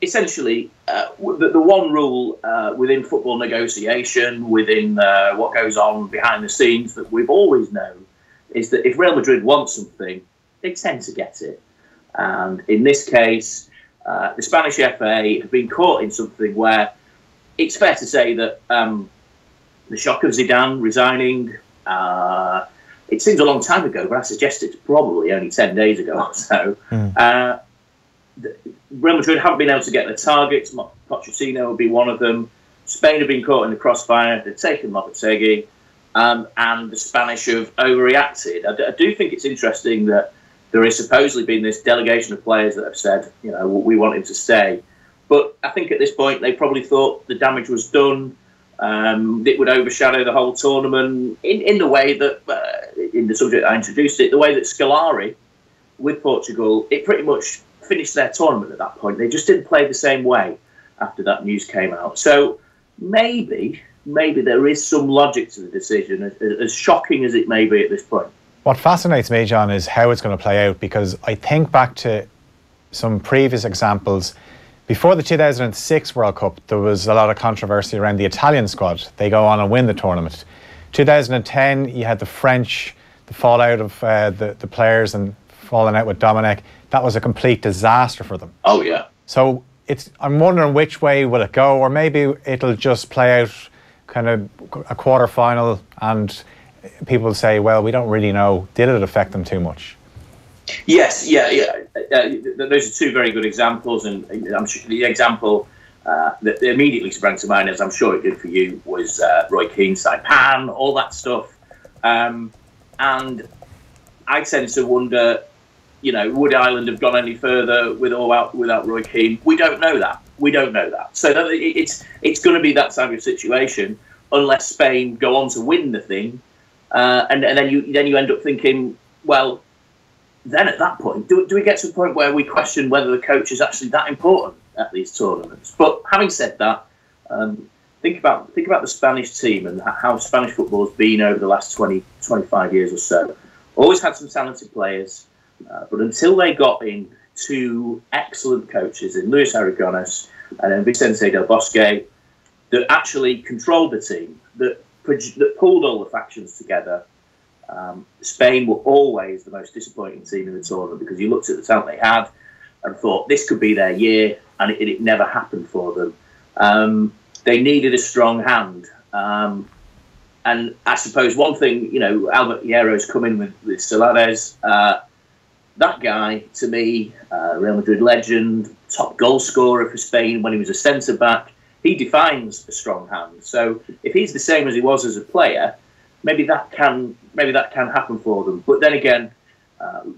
Essentially, the one rule within football negotiation, within what goes on behind the scenes that we've always known, is that if Real Madrid want something, they tend to get it. And in this case, the Spanish FA have been caught in something where it's fair to say that the shock of Zidane resigning, it seems a long time ago, but I suggest it's probably only 10 days ago or so. Real Madrid haven't been able to get their targets. Pochettino would be one of them. Spain have been caught in the crossfire. They've taken Lopetegui, and the Spanish have overreacted. I do think it's interesting that there has supposedly been this delegation of players that have said, we want him to stay. But I think at this point they probably thought the damage was done. It would overshadow the whole tournament in the way that, in the subject I introduced it, the way that Scolari with Portugal, it pretty much finished their tournament at that point. They just didn't play the same way after that news came out. So maybe there is some logic to the decision, as shocking as it may be at this point.
What fascinates me, John, is how it's going to play out, because I think back to some previous examples. Before the 2006 World Cup, there was a lot of controversy around the Italian squad. They go on and win the tournament. 2010, you had the French, the fallout of the players and falling out with Dominic. That was a complete disaster for them.
Oh, yeah.
So I'm wondering which way will it go, or maybe it'll just play out kind of a quarter-final and people will say, well, we don't really know. Did it affect them too much?
Yes, yeah. Those are two very good examples, and I'm sure the example that immediately sprang to mind, as I'm sure it did for you, was Roy Keane's Saipan, all that stuff. And I tend to wonder, would Ireland have gone any further without Roy Keane? We don't know that. So it's going to be that type of situation unless Spain go on to win the thing, and then you end up thinking, well, then at that point, do we get to a point where we question whether the coach is actually that important at these tournaments? But having said that, think about the Spanish team and how Spanish football has been over the last 25 years or so. Always had some talented players. But until they got in two excellent coaches in Luis Aragonés and then Vicente del Bosque that actually controlled the team, that pulled all the factions together, Spain were always the most disappointing team in the tournament, because you looked at the talent they had and thought this could be their year, and it never happened for them. They needed a strong hand. And I suppose one thing, Albert Hierro's come in with Celades. that guy, to me, Real Madrid legend, top goal scorer for Spain when he was a centre-back, he defines a strong hand. So if he's the same as he was as a player, maybe that can happen for them. But then again,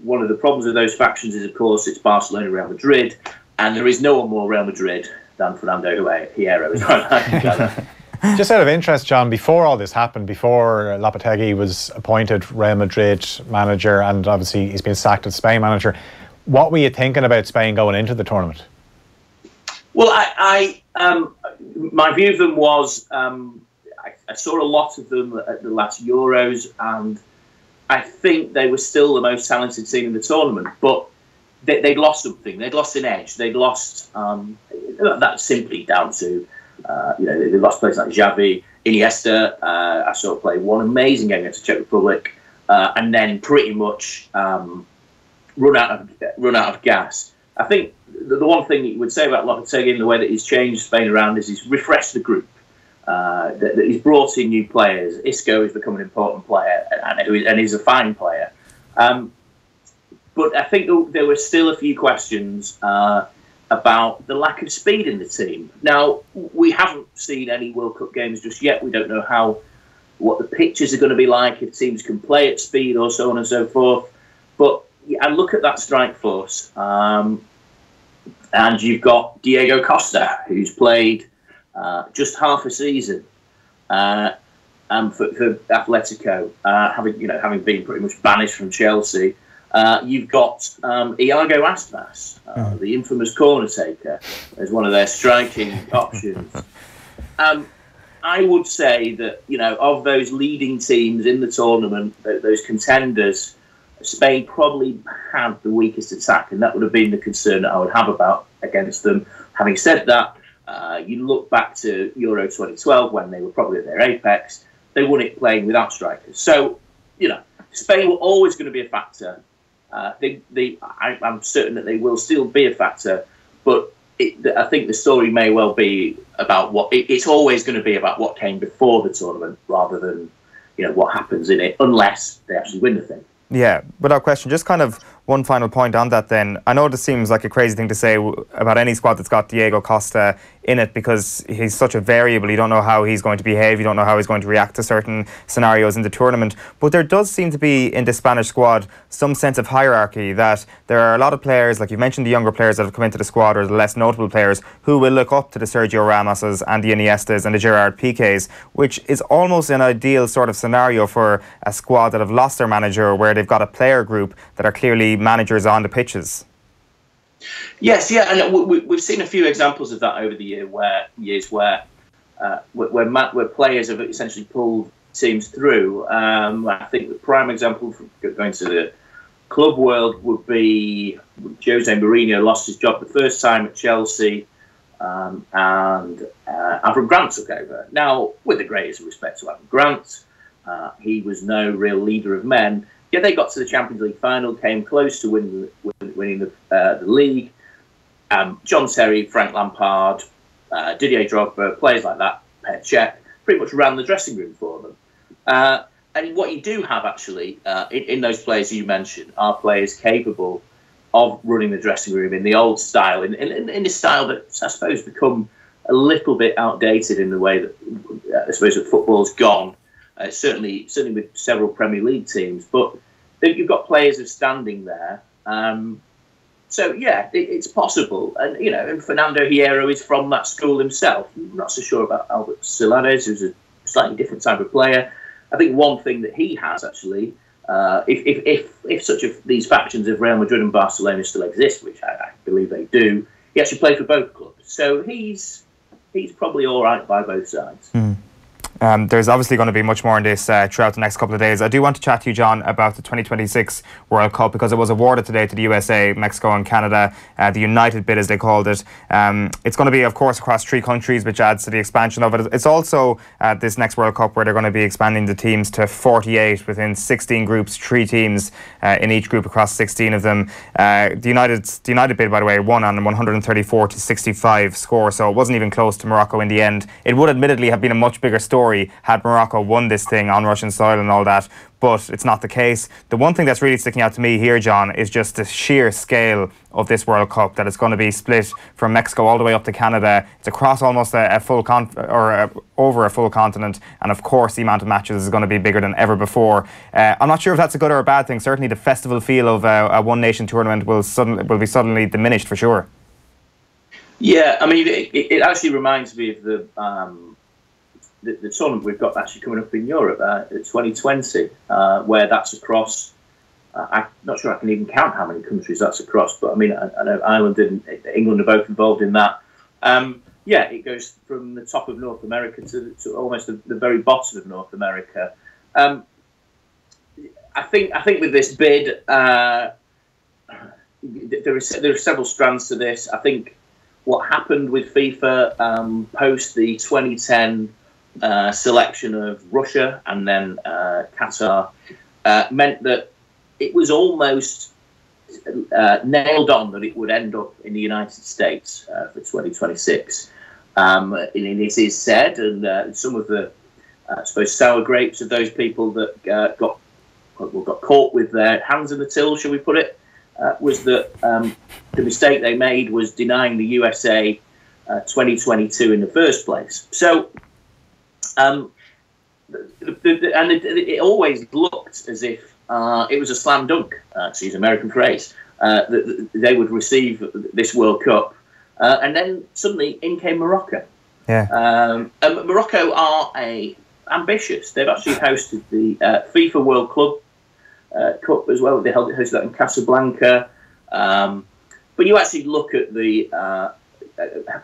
one of the problems with those factions is, of course, it's Barcelona, Real Madrid, and there is no one more Real Madrid than Fernando Hierro. Is right.
Just out of interest, John, before all this happened, before Lopetegui was appointed Real Madrid manager, and obviously he's been sacked as Spain manager, what were you thinking about Spain going into the tournament?
Well, my view of them was I saw a lot of them at the last Euros, and I think they were still the most talented team in the tournament, but they'd lost something. They'd lost an edge. They'd lost that's simply down to they lost players like Xavi, Iniesta. I saw play one amazing game against the Czech Republic, and then pretty much run out of gas. I think the one thing you would say about Lopetegui in the way that he's changed Spain around is he's refreshed the group. That he's brought in new players. Isco has become an important player, and he's a fine player. But I think there were still a few questions about the lack of speed in the team. Now, we haven't seen any World Cup games just yet. We don't know what the pitches are going to be like, if teams can play at speed or so on and so forth. But I look at that strike force, and you've got Diego Costa, who's played just half a season for Atletico, having been pretty much banished from Chelsea. You've got Iago Aspas, the infamous corner taker, as one of their striking options. I would say that, of those leading teams in the tournament, those contenders, Spain probably had the weakest attack, and that would have been the concern that I would have against them. Having said that, you look back to Euro 2012 when they were probably at their apex. They won it playing without strikers. So, Spain were always going to be a factor. I'm certain that they will still be a factor, but I think the story may well be about it's always going to be about what came before the tournament rather than what happens in it, unless they actually win the thing.
Yeah, without question. Just kind of one final point on that then. I know this seems like a crazy thing to say about any squad that's got Diego Costa in it, because he's such a variable. You don't know how he's going to behave. You don't know how he's going to react to certain scenarios in the tournament. But there does seem to be, in the Spanish squad, some sense of hierarchy, that there are a lot of players, like you mentioned, the younger players that have come into the squad, or the less notable players, who will look up to the Sergio Ramoses and the Iniestas and the Gerard Piqués, which is almost an ideal sort of scenario for a squad that have lost their manager, where they've got a player group that are clearly managers on the pitches.
Yes, yeah, and we've seen a few examples of that over the years where players have essentially pulled teams through. I think the prime example from going to the club world would be Jose Mourinho lost his job the first time at Chelsea, and Avram Grant took over. Now, with the greatest respect to Avram Grant, he was no real leader of men. Yet they got to the Champions League final, came close to winning the league. John Terry, Frank Lampard, Didier Drogba, players like that, Per Cech, pretty much ran the dressing room for them. And what you do have, actually, in those players you mentioned, are players capable of running the dressing room in the old style, in a style that's, I suppose, become a little bit outdated in the way that, I suppose, that football's gone. Certainly with several Premier League teams, but you've got players of standing there. So yeah, it's possible, and Fernando Hierro is from that school himself. I'm not so sure about Albert Solares, who's a slightly different type of player. I think one thing that he has actually, if such of these factions of Real Madrid and Barcelona still exist, which I believe they do, he actually played for both clubs, so he's probably all right by both sides.
There's obviously going to be much more on this throughout the next couple of days. I do want to chat to you, John, about the 2026 World Cup, because it was awarded today to the USA, Mexico and Canada, the United bid as they called it. It's going to be, of course, across 3 countries, which adds to the expansion of it. It's also this next World Cup where they're going to be expanding the teams to 48 within 16 groups, 3 teams in each group across 16 of them. The United bid, by the way, won on 134-65 score, so it wasn't even close to Morocco in the end. It would admittedly have been a much bigger story story had Morocco won this thing on Russian soil and all that, but it's not the case. The one thing that's really sticking out to me here, John, is just the sheer scale of this World Cup, that it's going to be split from Mexico all the way up to Canada. It's across almost a full over a full continent, and of course the amount of matches is going to be bigger than ever before. I'm not sure if that's a good or a bad thing. Certainly the festival feel of a one-nation tournament will be suddenly diminished for sure.
Yeah, I mean, it actually reminds me of the tournament we've got actually coming up in Europe, 2020, where that's across. I'm not sure I can even count how many countries that's across, but I mean, I know Ireland and England are both involved in that. Yeah, it goes from the top of North America to almost the very bottom of North America. I think with this bid, there are several strands to this. I think what happened with FIFA post the 2010 selection of Russia and then Qatar meant that it was almost nailed on that it would end up in the United States for 2026. It is said, and some of the, I suppose, sour grapes of those people that got caught with their hands in the till, shall we put it, was that the mistake they made was denying the USA 2022 in the first place. So, it always looked as if it was a slam dunk, to use an American phrase, that they would receive this World Cup. And then suddenly in came Morocco.
Yeah.
And Morocco are ambitious. They've actually hosted the FIFA World Cup as well. They hosted that in Casablanca. But you actually look at the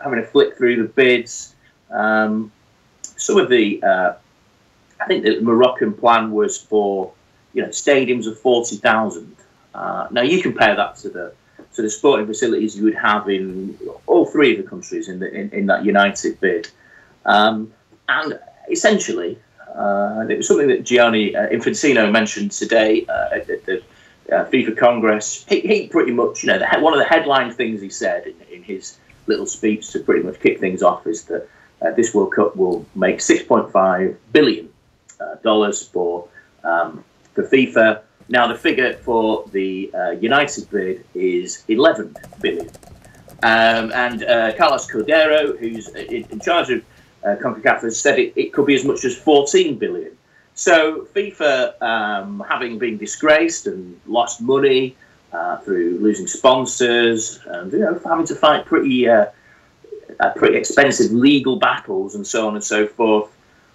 having a flick through the bids. Some of the I think the Moroccan plan was for stadiums of 40,000. Now you compare that to the sporting facilities you would have in all three of the countries in that united bid, and essentially it was something that Gianni Infantino mentioned today at the FIFA Congress. He pretty much, one of the headline things he said in his little speech to pretty much kick things off is that this World Cup will make $6.5 billion for FIFA. Now, the figure for the United bid is 11 billion. And Carlos Cordero, who's in charge of CONCACAF, has said it could be as much as 14 billion. So FIFA, having been disgraced and lost money through losing sponsors and having to fight pretty expensive legal battles and so on and so forth,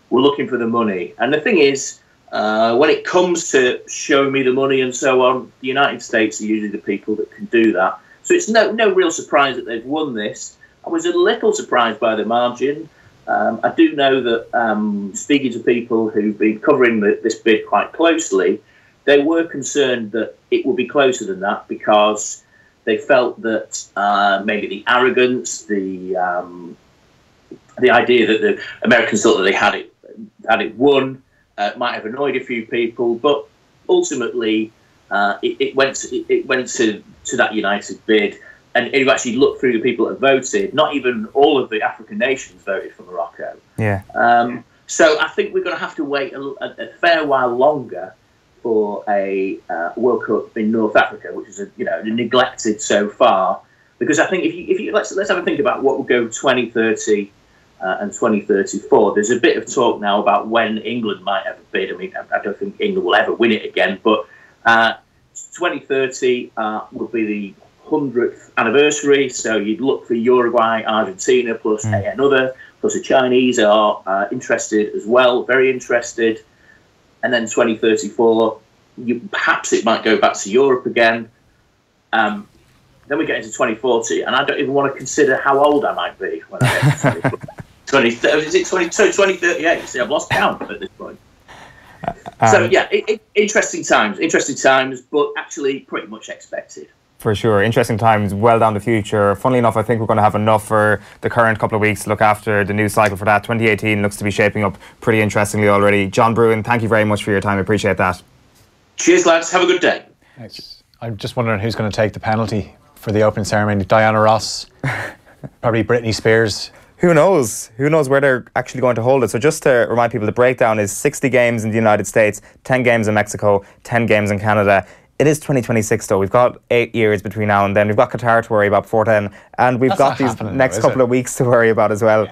we're looking for the money. And the thing is, when it comes to show me the money and so on, the United States are usually the people that can do that. So it's no real surprise that they've won this. I was a little surprised by the margin. I do know that speaking to people who've been covering this bid quite closely, they were concerned that it would be closer than that because they felt that maybe the arrogance, the idea that the Americans thought that they had it won, might have annoyed a few people, but ultimately it went to that united bid, and if you actually look through the people that voted, not even all of the African nations voted for Morocco. Yeah. So I think we're going to have to wait a fair while longer for a World Cup in North Africa, which is neglected so far. Because I think if you let's have a think about what will go 2030. And 2034. There's a bit of talk now about when England might have a bid. I mean, I don't think England will ever win it again, but 2030 will be the 100th anniversary. So you'd look for Uruguay, Argentina, plus another, plus the Chinese are interested as well, very interested. And then 2034, perhaps it might go back to Europe again. Then we get into 2040, and I don't even want to consider how old I might be when I get to 2038. See, I've lost count at this point. So yeah, interesting times, but actually pretty much expected.
For sure, interesting times, well down the future. Funnily enough, I think we're going to have enough for the current couple of weeks to look after the new cycle for that. 2018 looks to be shaping up pretty interestingly already. John Brewin, thank you very much for your time. I appreciate that.
Cheers, lads. Have a good day.
Thanks. I'm just wondering who's going to take the penalty for the opening ceremony. Diana Ross, probably Britney Spears.
Who knows? Who knows where they're actually going to hold it? So just to remind people, the breakdown is 60 games in the United States, 10 games in Mexico, 10 games in Canada. It is 2026 though. We've got 8 years between now and then. We've got Qatar to worry about before then. And we've got these next couple of weeks to worry about as well.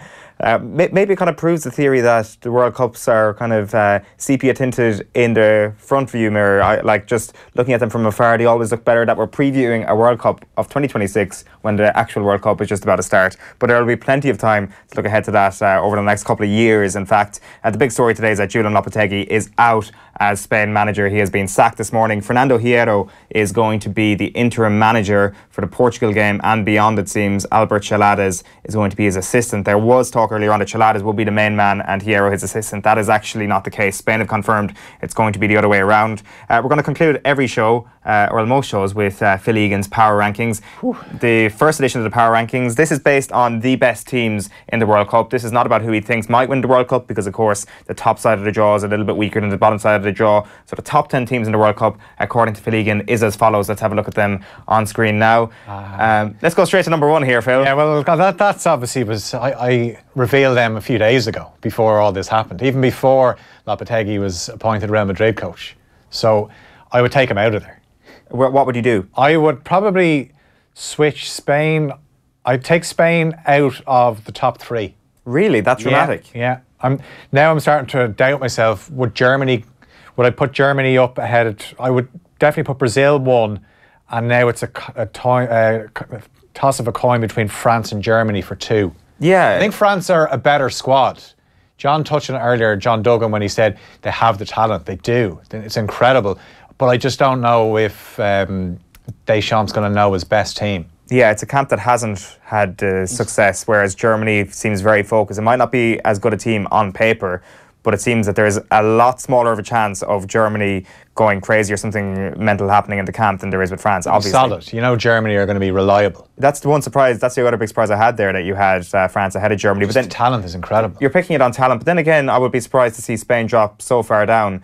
Maybe it kind of proves the theory that the World Cups are kind of sepia tinted in the front view mirror. Like just looking at them from afar, they always look better that we're previewing a World Cup of 2026 when the actual World Cup is just about to start. But there will be plenty of time to look ahead to that over the next couple of years. In fact, the big story today is that Julen Lopetegui is out as Spain manager. He has been sacked this morning. Fernando Hierro is going to be the interim manager for the Portugal game and beyond, it seems. Albert Celades is going to be his assistant. There was talk earlier on that Celades will be the main man and Hierro his assistant. That is actually not the case. Spain have confirmed it's going to be the other way around. We're going to conclude every show, or most shows, with Phil Egan's Power Rankings. The first edition of the Power Rankings. This is based on the best teams in the World Cup. This is not about who he thinks might win the World Cup, because of course the top side of the draw is a little bit weaker than the bottom side of the draw. So the top 10 teams in the World Cup, according to Phil Egan, is as follows. Let's have a look at them on screen now. Let's go straight to number 1 here, Phil.
Yeah, well, that's obviously I revealed them a few days ago before all this happened, even before Lopetegui was appointed Real Madrid coach. So I would take him out of there.
What would you do?
I would probably switch Spain. I'd take Spain out of the top 3.
Really? That's dramatic?
Yeah. I'm starting to doubt myself. Would I put Germany up ahead? I would definitely put Brazil 1, and now it's a toss of a coin between France and Germany for 2.
Yeah.
I think France are a better squad. John touched on it earlier, John Duggan, when he said they have the talent. They do. It's incredible. But I just don't know if Deschamps going to know his best team.
Yeah, it's a camp that hasn't had success, whereas Germany seems very focused. It might not be as good a team on paper, but it seems that there's a lot smaller of a chance of Germany going crazy or something mental happening in the camp than there is with France, obviously.
Solid. You know, Germany are going to be reliable.
That's the one surprise. That's the other big surprise I had there, that you had France ahead of Germany.
But then talent is incredible.
You're picking it on talent, but then again, I would be surprised to see Spain drop so far down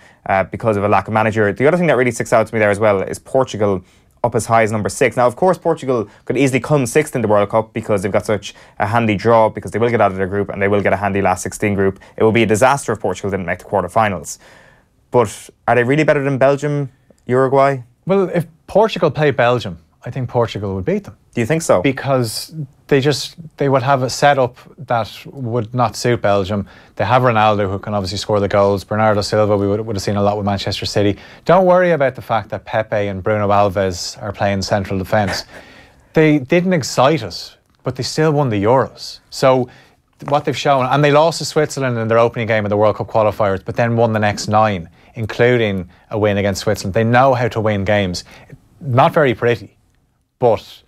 because of a lack of manager. The other thing that really sticks out to me there as well is Portugal up as high as number 6. Now, of course, Portugal could easily come 6th in the World Cup because they've got such a handy draw, because they will get out of their group and they will get a handy last 16 group. It would be a disaster if Portugal didn't make the quarterfinals. But are they really better than Belgium, Uruguay?
Well, if Portugal play Belgium, I think Portugal would beat them.
Do you think so?
Because they would have a setup that would not suit Belgium. They have Ronaldo, who can obviously score the goals. Bernardo Silva, we would have seen a lot with Manchester City. Don't worry about the fact that Pepe and Bruno Alves are playing central defence. They didn't excite us, but they still won the Euros. So what they've shown, and they lost to Switzerland in their opening game of the World Cup qualifiers, but then won the next 9, including a win against Switzerland. They know how to win games. Not very pretty, but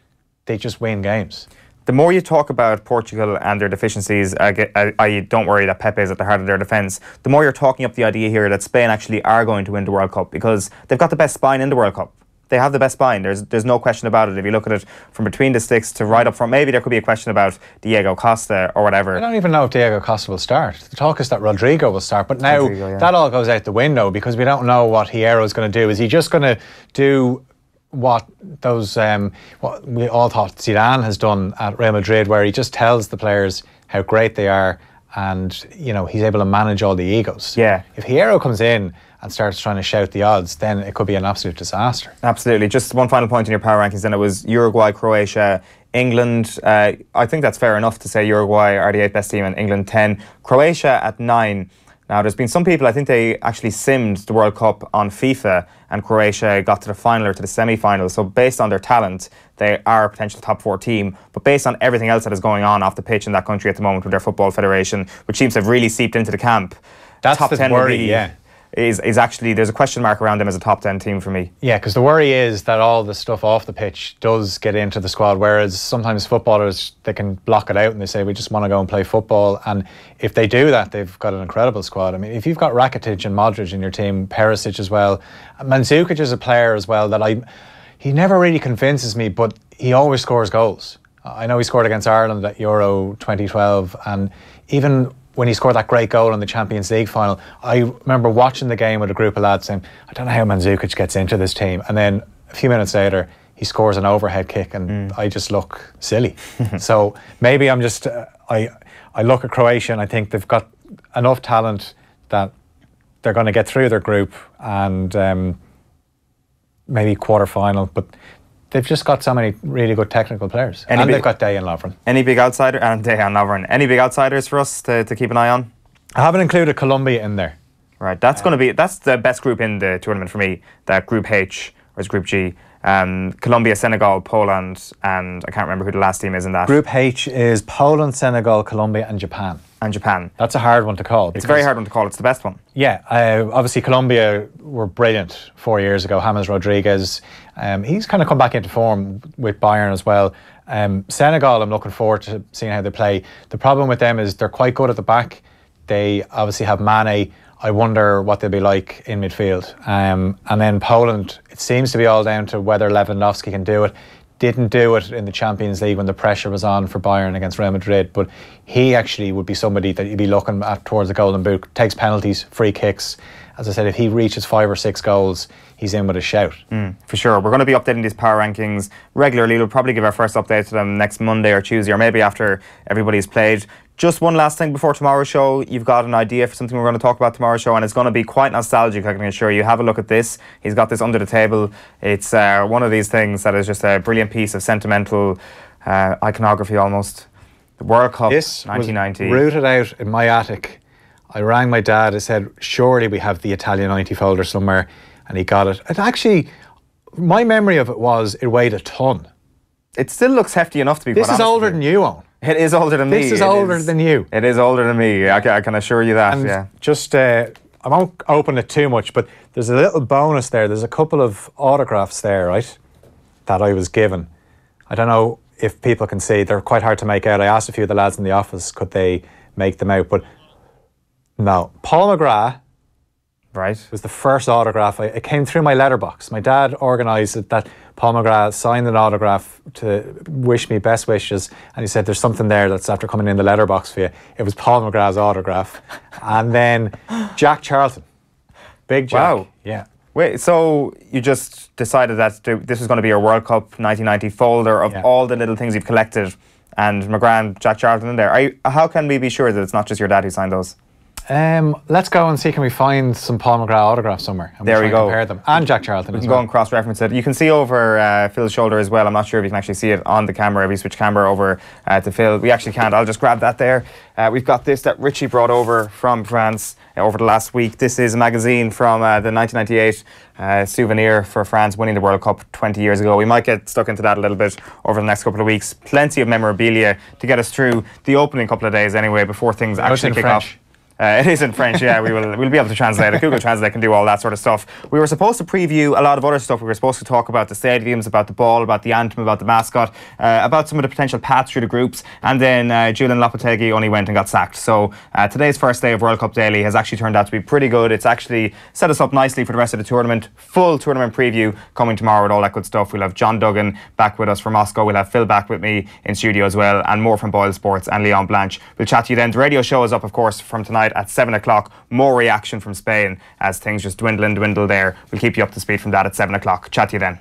they just win games.
The more you talk about Portugal and their deficiencies, I don't worry that Pepe is at the heart of their defence, the more you're talking up the idea here that Spain actually are going to win the World Cup, because they've got the best spine in the World Cup. They have the best spine. There's no question about it. If you look at it from between the sticks to right up front, maybe there could be a question about Diego Costa or whatever.
I don't even know if Diego Costa will start. The talk is that Rodrigo will start, but now that all goes out the window because we don't know what Hierro is going to do. Is he just going to do what we all thought Zidane has done at Real Madrid, where he just tells the players how great they are, and you know he's able to manage all the egos? Yeah. If Hierro comes in and starts trying to shout the odds, then it could be an absolute disaster.
Absolutely. Just one final point in your power rankings, then it was Uruguay, Croatia, England. I think that's fair enough to say Uruguay are the 8th best team and England 10. Croatia at 9. Now, there's been some people, I think they actually simmed the World Cup on FIFA and Croatia got to the final or to the semi-final. So based on their talent, they are a potential top 4 team. But based on everything else that is going on off the pitch in that country at the moment with their football federation, which seems to have really seeped into the camp,
that's
top
the
10
worry, yeah.
Is actually, there's a question mark around them as a top 10 team for me.
Yeah, because the worry is that all the stuff off the pitch does get into the squad, whereas sometimes footballers, they can block it out and they say, we just want to go and play football. And if they do that, they've got an incredible squad. I mean, if you've got Rakitic and Modric in your team, Perisic as well, Mandzukic is a player as well that he never really convinces me, but he always scores goals. I know he scored against Ireland at Euro 2012, and even when he scored that great goal in the Champions League final, I remember watching the game with a group of lads saying, I don't know how Mandzukic gets into this team. And then a few minutes later, he scores an overhead kick and I just look silly. So maybe I'm just, I look at Croatia and I think they've got enough talent that they're going to get through their group and maybe quarter-final, but they've just got so many really good technical players. And they've got Dejan Lovren.
Any big outsider? And Dejan Lovren. Any big outsiders for us to keep an eye on?
I haven't included Colombia in there.
Right, that's the best group in the tournament for me. That Group H, or is Group G. Colombia, Senegal, Poland, and I can't remember who the last team is in that.
Group H is Poland, Senegal, Colombia and Japan. That's a hard one to call.
It's a very hard one to call. It's the best one.
Yeah, obviously Colombia were brilliant 4 years ago. James Rodriguez, he's kind of come back into form with Bayern as well. Senegal, I'm looking forward to seeing how they play. The problem with them is they're quite good at the back. They obviously have Mane. I wonder what they'll be like in midfield. And then Poland, it seems to be all down to whether Lewandowski can do it. Didn't do it in the Champions League when the pressure was on for Bayern against Real Madrid, but he actually would be somebody that you'd be looking at towards the Golden Boot. Takes penalties, free kicks. As I said, if he reaches 5 or 6 goals, he's in with a shout.
For sure. We're going to be updating these power rankings regularly. We'll probably give our first update to them next Monday or Tuesday, or maybe after everybody's played. Just one last thing before tomorrow's show. You've got an idea for something we're going to talk about tomorrow's show, and it's going to be quite nostalgic, I can assure you. Have a look at this. He's got this under the table. It's one of these things that is just a brilliant piece of sentimental iconography almost. The World Cup,
this
1990.
Was rooted out in my attic. I rang my dad. I said, surely we have the Italia 90 folder somewhere, and he got it. It actually, my memory of it was it weighed a ton.
It still looks hefty enough to be
This is older than you, Eoin.
It is older than me.
This is older than you.
It is older than me. I can assure you that.
And
yeah.
Just, I won't open it too much, but there's a little bonus there. There's a couple of autographs there, right, that I was given. I don't know if people can see. They're quite hard to make out. I asked a few of the lads in the office, could they make them out, but no. Paul McGrath.
Right.
It was the first autograph. It came through my letterbox. My dad organised it that Paul McGrath signed an autograph to wish me best wishes, and he said, there's something there that's after coming in the letterbox for you. It was Paul McGrath's autograph. And then Jack Charlton. Big Jack.
Wow.
Yeah.
Wait, so you just decided that this was going to be your World Cup 1990 folder of all the little things you've collected, and McGrath and Jack Charlton in there. How can we be sure that it's not just your dad who signed those?
Let's go and see, can we find some Paul McGrath autographs somewhere? And
there we go.
Compare them. And Jack Charlton
we
as
can
well.
go and cross-reference it. You can see over Phil's shoulder as well. I'm not sure if you can actually see it on the camera. If we switch camera over to Phil, we actually can't. I'll just grab that there. We've got this that Richie brought over from France over the last week. This is a magazine from the 1998 souvenir for France winning the World Cup 20 years ago. We might get stuck into that a little bit over the next couple of weeks. Plenty of memorabilia to get us through the opening couple of days anyway, before things actually kick off. It is in French, yeah. We'll be able to translate it. Google Translate can do all that sort of stuff. We were supposed to preview a lot of other stuff. We were supposed to talk about the stadiums, about the ball, about the anthem, about the mascot, about some of the potential paths through the groups. And then Julen Lopetegui only went and got sacked. So today's first day of World Cup Daily has actually turned out to be pretty good. It's actually set us up nicely for the rest of the tournament. Full tournament preview coming tomorrow with all that good stuff. We'll have John Duggan back with us from Moscow. We'll have Phil back with me in studio as well, and more from Boyle Sports and Leon Blanche. We'll chat to you then. The radio show is up, of course, from tonight at 7 o'clock. More reaction from Spain as things just dwindle there. We'll keep you up to speed from that at 7 o'clock. Chat to you then.